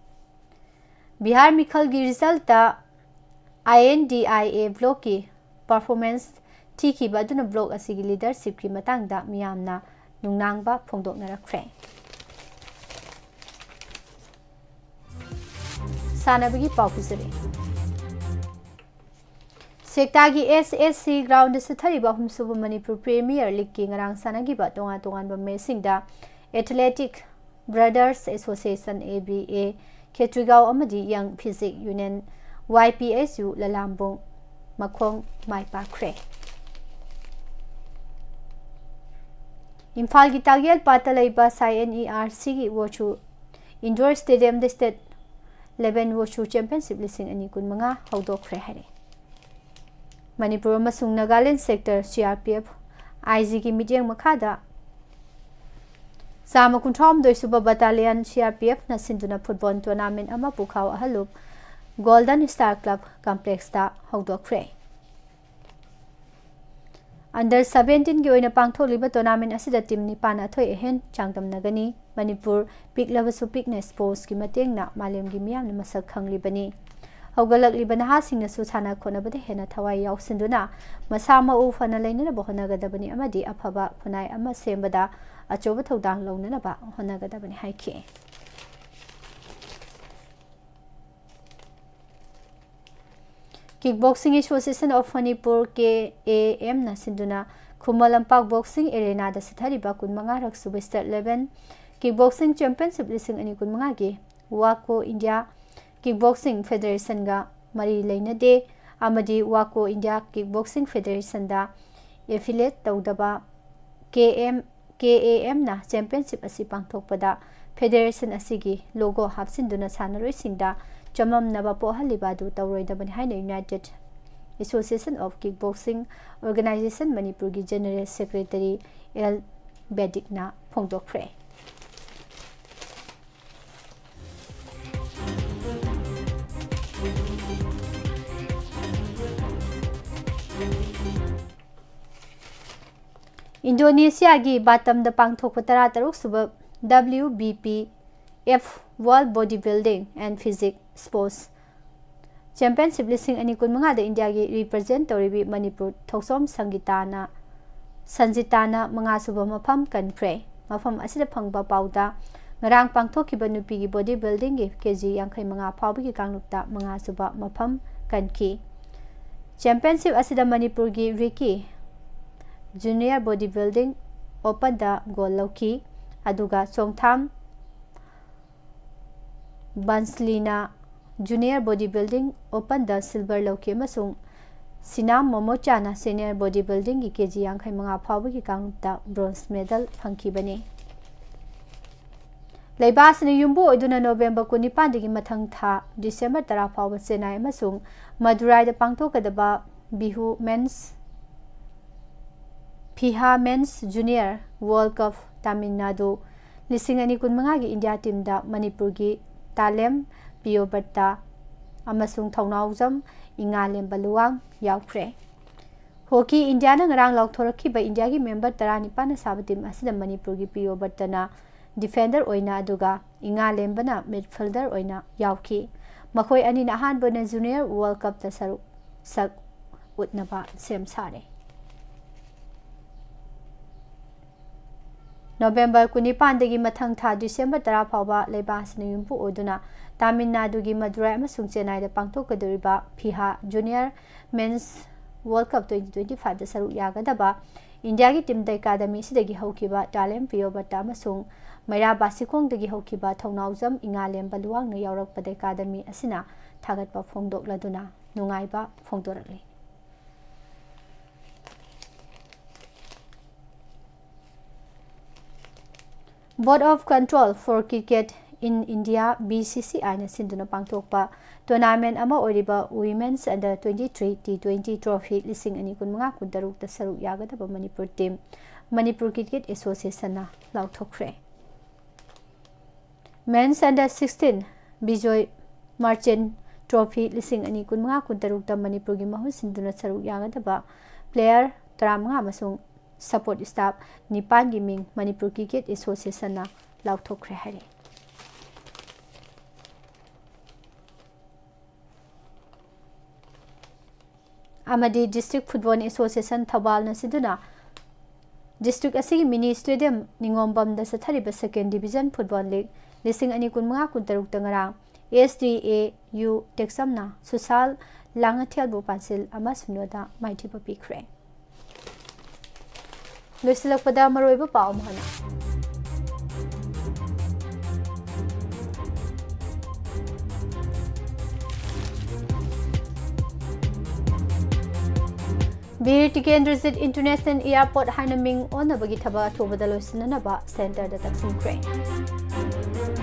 Bihar Mikhal gi result ta INDIA block ki performance tiki baduna block asigi leadership ki matangda miyamna nungnangba phongdoknarakre Sanabagi Paupuzare Sektagi SSC ground Sathariba Humsuba Manipur Premier League King Rang Sanagiba Tongan ba Mesingda Athletic Brothers Association ABA Ketrigao Amadi Young Physics Union YPSU Lalambong Makong Maipa Kre Imphal Gitagiel Patalaiba SINERC gi Wochu Indoor Stadium the State 11 Wushu Championship lising ani kun manga hawdokre hare Manipur amasung Nagaland sector CRPF IG gi midyang makhada Sama kunthom doi suba battalion CRPF na sinduna football tournament ama pukhaw ahalup Golden Star Club complex ta hawdokre Under 17 gi oina pangtholiba tournament asida team ni pana thoi ehen changdam nagani Manipur piklabasu fitness post ki matengna malem gi miyam na masak khanglibani hawgalak libana ha singna su sana khonabade hena thawai yausinduna masama u fana leina ba honagadabani amadi afaba khunai ama sembada achoba thodang launa ba honagadabani haiki Kickboxing Association of Manipur KAM na sinduna Khumalampak Boxing Arena da sathariba kun manga rak suba state 11 Kickboxing Championship lising ani kun manga gi WACO India Kickboxing Federation ga mari leinade amadi WACO India Kickboxing Federation da affiliate tawdaba KAM na championship asi pangthokpada Federation asigi logo hapsinduna sanaroi singda chamam naba pohaliba du tawroidabani haina United Association of Kickboxing Organization Manipur gi General Secretary L Bedik na phongdokre Indonesia gi Batam da pangthok patara taruk suba WBPF World Bodybuilding and Physique Sports Championship listing ani kun manga da India gi represent toribi Manipur Thoksom Sanjitana manga suba mafam kanpre mafam asida phangba pauda ngarang pangthokiba nupi gi bodybuilding gi kg yankhai manga phawbi gi kanglukta manga suba mafam kanki Championship asida Manipur gi Ricky Junior Bodybuilding Open da goal lauki aduga Songtham Banslina Junior Bodybuilding Open da silver lauki masung Sinam Momochana Senior Bodybuilding gi kg yankhai manga phawbi gi kangta bronze medal phangki bani Leibas ni yumbu oduna November 19 digi mathang tha December 10 phawba Chennai masung Madurai da pangthokadaba Bihu PHAL Men's Junior World Cup Tamil Nadu Lisingani kunmanga gi India team da Manipur gi Talem Pioberta amasung Thongnaujam Ingalem Baluang yaukre Hockey India na ngarang laukthoraki ba India gi member 19 na sab team asida Manipur gi Pioberta na defender oina aduga Ingalem bana midfielder oina yauki makhoi ani na han bona Junior World Cup ta sak utnaba sem sare November 19 dagi mathang tha December 10 phawba leibas na yumpu oduna Tamil Nadu gi Madurai amasung Chennai da pangthokadoriba PHAL Junior Men's World Cup 2025 da saru yagadaba India gi team da academy sidagi haukiba Talem Pioberta amasung Maira Basikong dagi haukiba Thongnaujam Ingalem Baluang na yaurakpa da academy asina thagatpa phongdokladuna nungaiba phongdorakli Board of Control for Cricket in India BCCI na sinduna pangthokpa tournament ama oriba Women's Under 23 T20 Trophy lising ani kun manga kun taruk ta saru yagadaba Manipur team Manipur Cricket Association na lauthokre Men's Under 16 Bijoy Merchant Trophy lising ani kun manga kun taruk ta Manipur gi mahun sinduna saru yagadaba player 35 amasung support staff Nipan Giming Manipur Cricket Association na lauthokre hari Amadi District Football Association Thawal na siduna district asigi mini stadium ningombam da sathariba second division football league lising ani kun manga kun taruk tangarang SDAU Texamna Susal Langathel Bopansil ama sunoda maiti papikre Luisilak pada maroiba pao mahana Bir Tikendrizit International Airport Hainaming on the Bagitaba Tobada Lusinanaba Center the Taksim Crane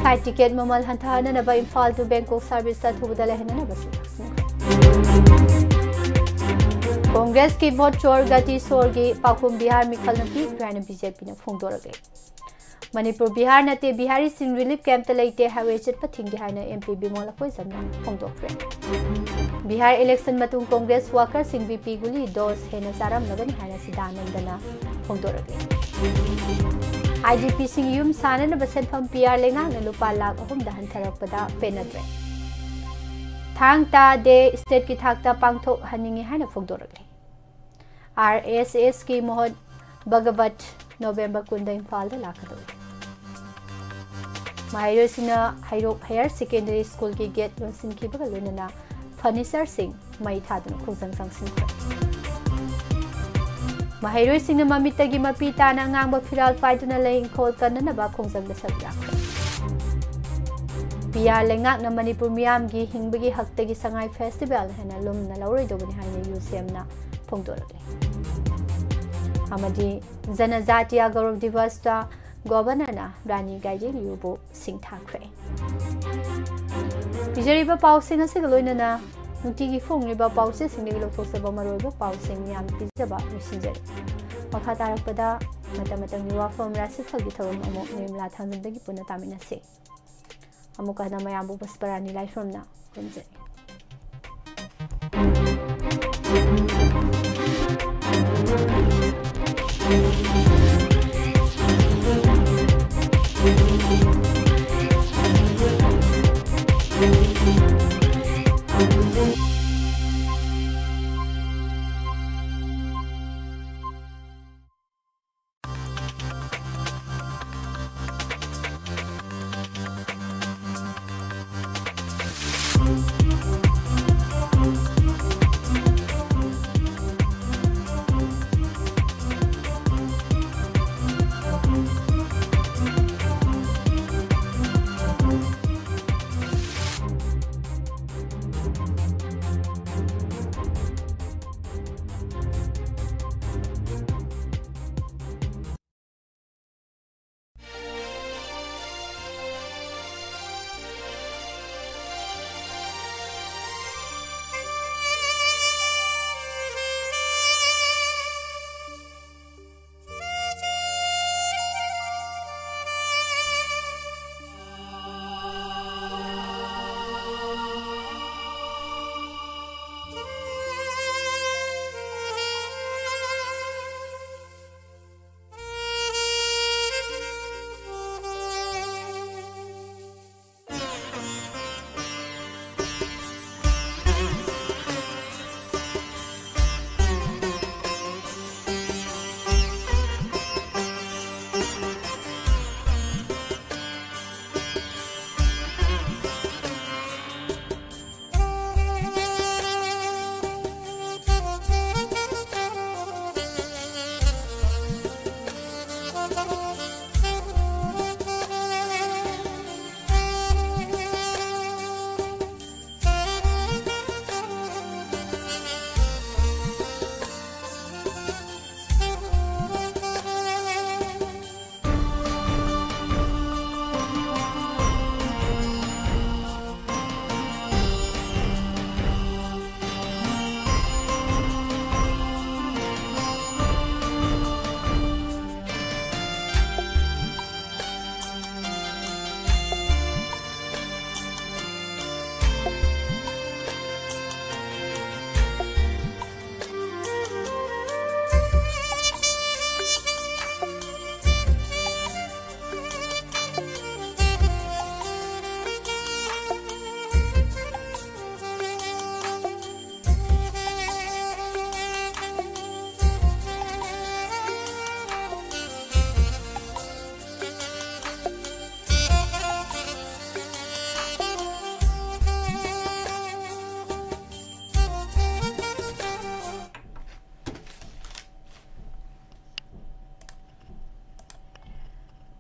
Flight ticket Mamal Hantana Naba in Fall to Bangkok service at Tobada Lehanaba Congress ki vote chor gati sorgi Pakum Bihar Mikhal Napi Grand BJP na Phongdorage Manipur Bihar nate Bihari Sin Relief Camp Talaite Highway Chet Pathing Haina MP Bimola Poisana Phongdokre Bihar election matung Congress worker Sing VP Guli dos Hena Saram Nagani Haina Sidanandana Phongdorage IDP Sing Yum Sana na Basen Pam PR Lenga na Lupa Lag Ahum Dahan Tharakpada Penadre Thangta de state ki thakta pangthok haningi haina phongdorage RSS ki mohod Bhagavat November kunda Imphal da lakado Mahiro sina higher secondary school ki gate lonsin ki baga lunana furniture sing mai thadun khungsang sangsin Mahiro sina mamita gi mapita na ngangba phiral faiduna lei khol kanna ba khungsang da sabya PR Lengak na Manipur Miam gi Hingbagi Haktagi Sangai Festival hena lum na laurai dobani haina UCM na phongdorale. Amadi Janajatiya Gaurav Divas ta Governor na Rani Gaijing Yubo Singthakre. Pijariba pausing asig loinana nutigi phongliba pause singli lothosaba maroiba pausing yam pijaba nusinjari. Makha tarakpada matamatang WAHONG RASHI PHAL gi thawam amok nimla thangjindagi puna taminase. Amuka na mayambu basparani live from na kunjari.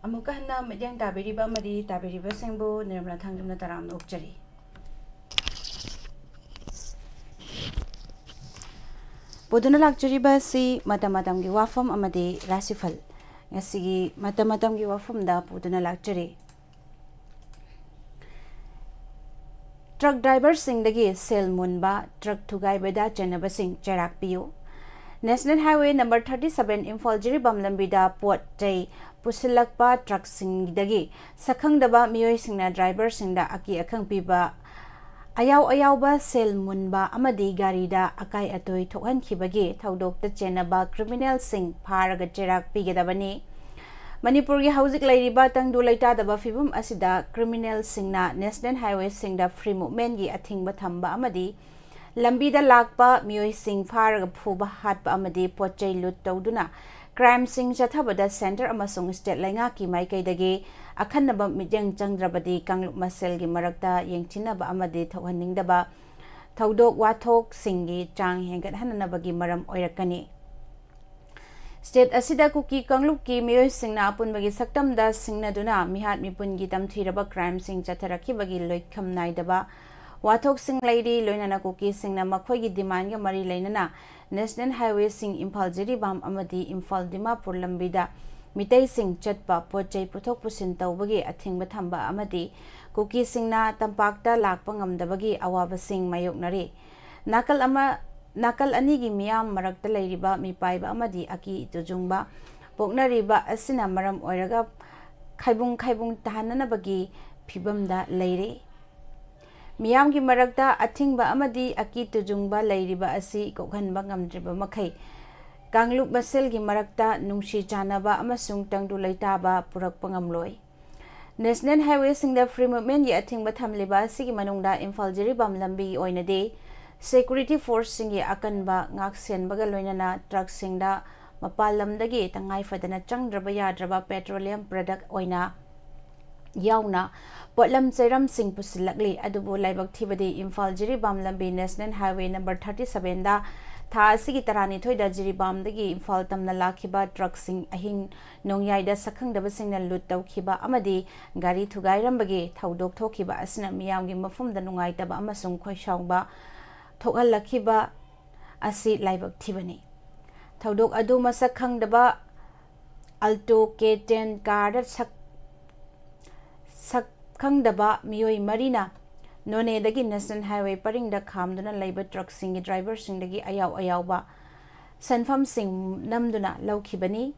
Amuka hana medyang tabiriba mari tabiriba sengbo nirmala thangjumna taram nokchari. Poduna lakchariba si matamatam gi WAHONG amadi RASHI PHAL. Ngasi matamatam gi WAHONG da poduna lakchari. Truck driver sing dagi sel munba truck thugai beda chenaba sing charak piyo. National Highway number 37 Imphal Jiribam Lambida Port Jay Pusilakpa truck sing dagi sakhang daba miyoy singna driver singda aki akhang piba ayaw ba sel munba amadi garida akai atoi thokhan khibagi thaudok ta chenaba criminal sing pharaga cherak pigedabani Manipur gi hauzik lairiba tangdu laita daba fibum asida criminal singna National Highway singda free movement gi athingba thamba amadi Lambida lakpa miyoy sing pharaga phuba hatpa amadi pochai lut tawduna crime sing chathabada center amasung state lainga ki maikai dagi akhanaba midyang changdrabadi kangluk masel gi marakta yengchinaba amadi thawhaningdaba thaudok wathok singi chang hengat hananabagi maram oirakani State asida kuki kangluk ki miyoy singna apun bagi saktam da singna duna mihat mipun gi tamthiraba crime sing chatharaki bagi loikham naidaba wathok sing lady loinana kuki singna makhoi gi demand ga mari leinana National Highway sing Imphal Jiribam amadi Imphal Dimapur lambida mitai sing chatpa pochai puthok pusin tawbagi athingba thamba amadi kuki singna tampakta lakpa ngamdabagi awaba sing mayoknari nakal ani gi miyam marakta leiriba mipaiba amadi aki tujungba poknariba asina maram oiraga khaibung tahanana bagi phibamda leire miyam gi marakta athingba amadi aki tujungba leiriba asi kokhanba ngamdriba makhai kangluk basel gi marakta nungshi chanaba amasung tangdu leitaba purakpa ngamloi National Highway sing the free movement gi athingba thamliba asigi manungda Imphal Jiribam lambi oinade Security Force singi akanba ngak senbaga loinana truck singda mapalamdagi tangai fadana changdraba yadraba petroleum product oina yauna potlam chairam sing pusilakli adubu laibak thibadi Imphal Jiribam lambi National Highway number 37 da tha asigi tarani thoida Jiribam dagi Imphal tamna lakhiba truck sing ahing nongyai da sakhangdaba singna lut tawkhiba amadi gari thugairambagi thaudok thokhiba asina miyamgi mafumda nungai taba amasung khoishawba Thokal Lakiba asi laibak thibani. Thaudok adu masak khangdaba Alto K10 car sak khangdaba miyoi marina none dagi National Highway paringda khamduna laiba truck singi driver singdagi ayaw ba sanfam sing namduna laukhibani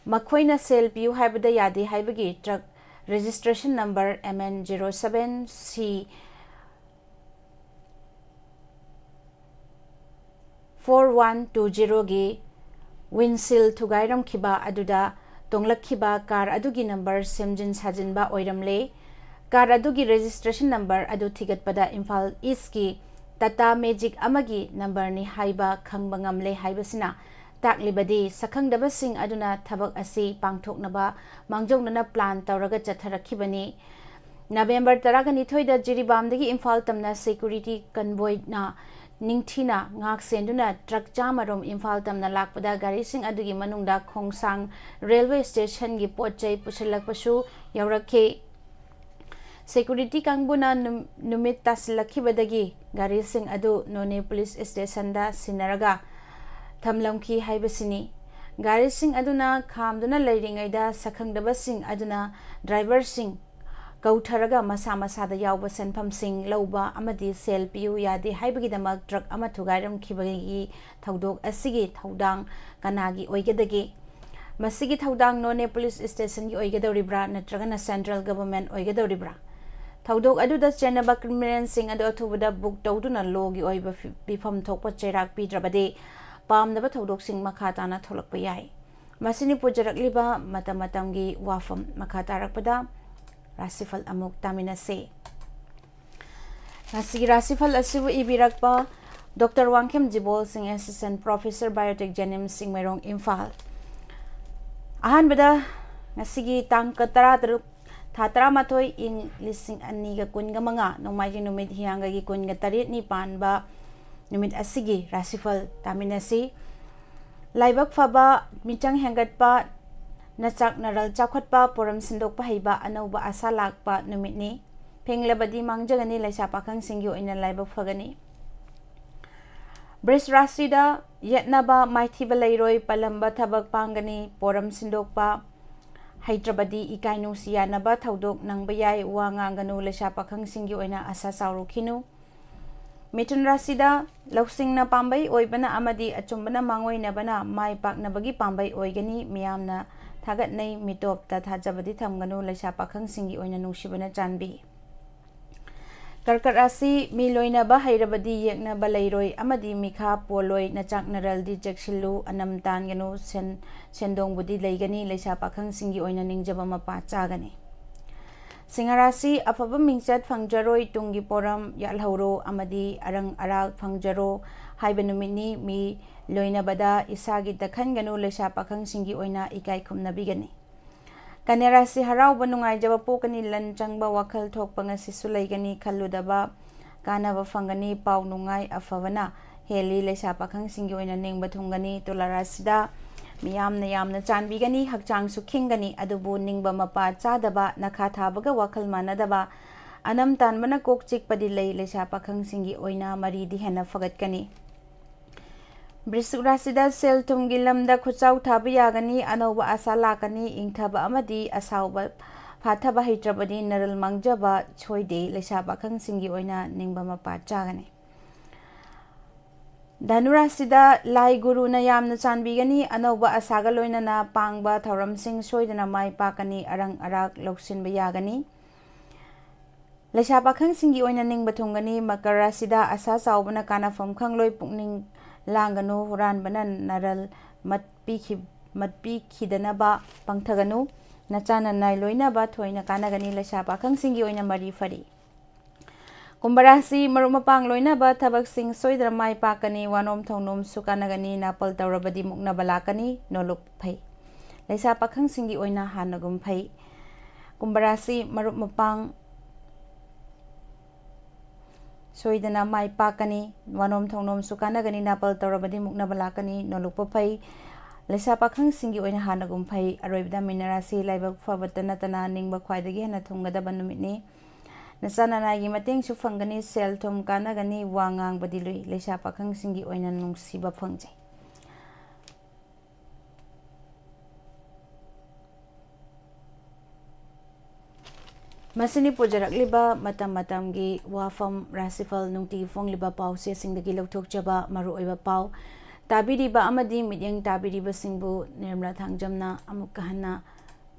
makhoina sel piu haibada yadi haibagi truck registration number MN07C 4120 gi windshield thugairam khiba aduda tonglakhiba car adugi number semjin sajinba oiramle car adugi registration number adu thigatpada Imphal East ki Tata Magic amagi number ni haiba khangba ngamle haibasina taklibadi sakhangdaba sing aduna thabak asi pangthoknaba mangjongna plan tawraga chatharakhibani November 12 da Jiribam dagi Imphal tamna security convoy na Ningthina ngak senduna truck jamarom Imphal tamna lakpada gari sing adugi manungda Khongsang railway station gi potchai pusilakpasu yaurakhe security kangbuna numit taslakhibadagi gari sing adu None police station da sinaraga thamlamki haibasini gari sing aduna khamduna leiringaida sakhangdaba sing aduna driver sing Kautharaga masa da yauba senpham sing lauba amadi sel piu yadi haibagi damak truck ama thugairam khibagi thaudok asigi thaudang kanagi oigedagi masigi thaudang None police station gi oigedoribra natragana central government oigedoribra thaudok aduda chenaba criminal sing adu athubada book tawduna logi oiba bifam thokpa cherak pidrabade pamdaba thaudok sing makha tana tholakpa yai masini pujarakliba matam gi wafam makha tarakpada Rasifal amuk taminase. Nasi Rasifal asibu ibirakpa Dr. Wangkem Jibol Singh Assistant Professor Biotech Janim Singh Merong Imphal. Ahan beda nasi tang ketara teruk thatra matoi ing lising ani ga kun ga manga nomai numit hianga gi kun ga tarit ni pan ba numit asigi Rasifal taminase. Laibak faba michang hengat pa Nachak naral chakhatpa poram sindok pahaiba anauba asa lakpa numitni penglabadi mangjagani laisa pakhang singgi oina laibak phagani Bris Rasida yetnaba maithiba leiroi palamba thabak pangani poram sindokpa Hyderabadi ikainu siyanaba thaudok nangbayai wanganganu laisa pakhang singgi oina asa saurukhinu Mitun Rasida lausingna pambai oibana amadi achumbana mangoina bana mai paknabagi pambai oigani miyamna Thagat nei mitop ta thajabadi thamganu laisa pakhang singi oina nungsibana chanbi Karkat Rasi mi loina ba hairabadi yekna balairoi amadi mikha poloi nachak naral di jeksillu anam tan ganu sendong budi leigani laisa pakhang singi oina ningjaba mapa chagani Singarasi afaba mingchat phangjaroi tungi poram yalhauro amadi arang arak phangjaro haiba numini mi loina bada isagi dakhan ganu laisa pakhang singi oina ikai khumna bigani Kanerasi harau banungai jaba pokani lan changba wakhal thokpa ngasi sulaigani khalludaba kanaba phangani pau nungai afavana heli laisa pakhang singi oina ningba thungani tolarasida मियामना यामना चानबीगनी हकचांग सुखिंगनी अदुबु निंगबा मपा चादबा नखा थाबगा वखल मानदबा अनम तानबना कोक चिकपदि लई लेसा पाखंग सिंगी ओइना मरीदि हेना फगतकनी वृश्चिक राशिदा सेल थुमगी लमदा खुचाउ थाबा यागनी अनौबा आशा लाकनी इंगथबा अमदि असाउबा फाथबा हित्रबदि नरल मंगजबा छोइदे लेसा पाखंग सिंगी ओइना निंगबा मपा चागनी धनुराशिदा लाई गुरुना यामना चानबीगनी अनौबा आशागा लोइनना पांगबा थौरमसिंग सोइदना माइ पाकनी अरंग अराक लौसिनबा यागनी लेसा पाखंग सिंगी ओइना निंगबा थुंगनी मकर राशिदा आशा चावबना कानाफम खंगलोइ पुकनिंग लांगनु हुरानबना नरल मतपी खिदनबा पंगथगनु नचाना नाइ लोइनबा थोइना कानागनी लेसा पाखंग सिंगी ओइना मरी फरी कुंभ राशि मरुप मपांग लोइनबा थबक सिंग सोइदना माइ पाकनी वानोम थौनोम सुकानगनी नापल तौरबदि मुक्नबा लाकनी नोलुक फै लेसा पाखंग सिंगी ओइना हानगुम फै कुंभ राशि मरुप मपांग सोइदना माइ पाकनी वानोम थौनोम सुकानगनी नापल तौरबदि मुक्नबा लाकनी नोलुक फै लेसा पाखंग सिंगी ओइना हानगुम फै अरोइबदा मीन राशि लाइबक फबत नतना निंगबा ख्वाइदगी हेना थुंगदबा नुमितनी नचानानागी मतेंग सु फंगनी सेल थुम कानगनी वांगांग बदिलुई लेसा पाखंग सिंगी ओइना नुंगसिबा फंगजे मसिनी पुजरकलिबा मतम मतमगी वाफम राशिफल नुंगटी फोंगलिबा पाउसे सिंगदगी लौथोकजबा मरु ओइबा पाउ ताबिरिबा अमदि मिडियंग ताबिरिबा सिंगबु निर्मला थांगजमना अमुक कहना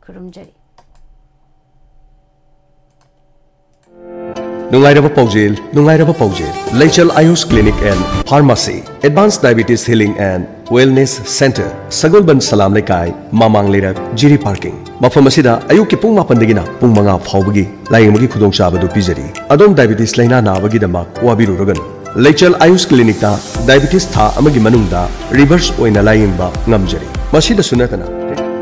खुरुमजरी Nungairaba Paujel, Leichal Ayush Clinic and Pharmacy, Advanced Diabetes Healing and Wellness Center, Sagolban Salam Lekai, Mamang Lirak, Jiri Parking. Mafamasida, Ayuki Pung Mapandagina, Pung Manga Faubagi, Layamagi Kudong Shabadu Pizari, Adon Diabetes Laina Nabagi Dama, Wabiru Rogan. Leichal Ayush Clinic ta, Diabetes Tha Amagi Manungda, Reverse Oina Layimba, Ngamjari. Masida Sunatana,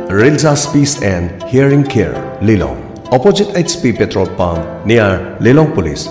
Rilza's Peace and Hearing Care, Lilong. Opposite HP Petrol Pump near Lelong Police.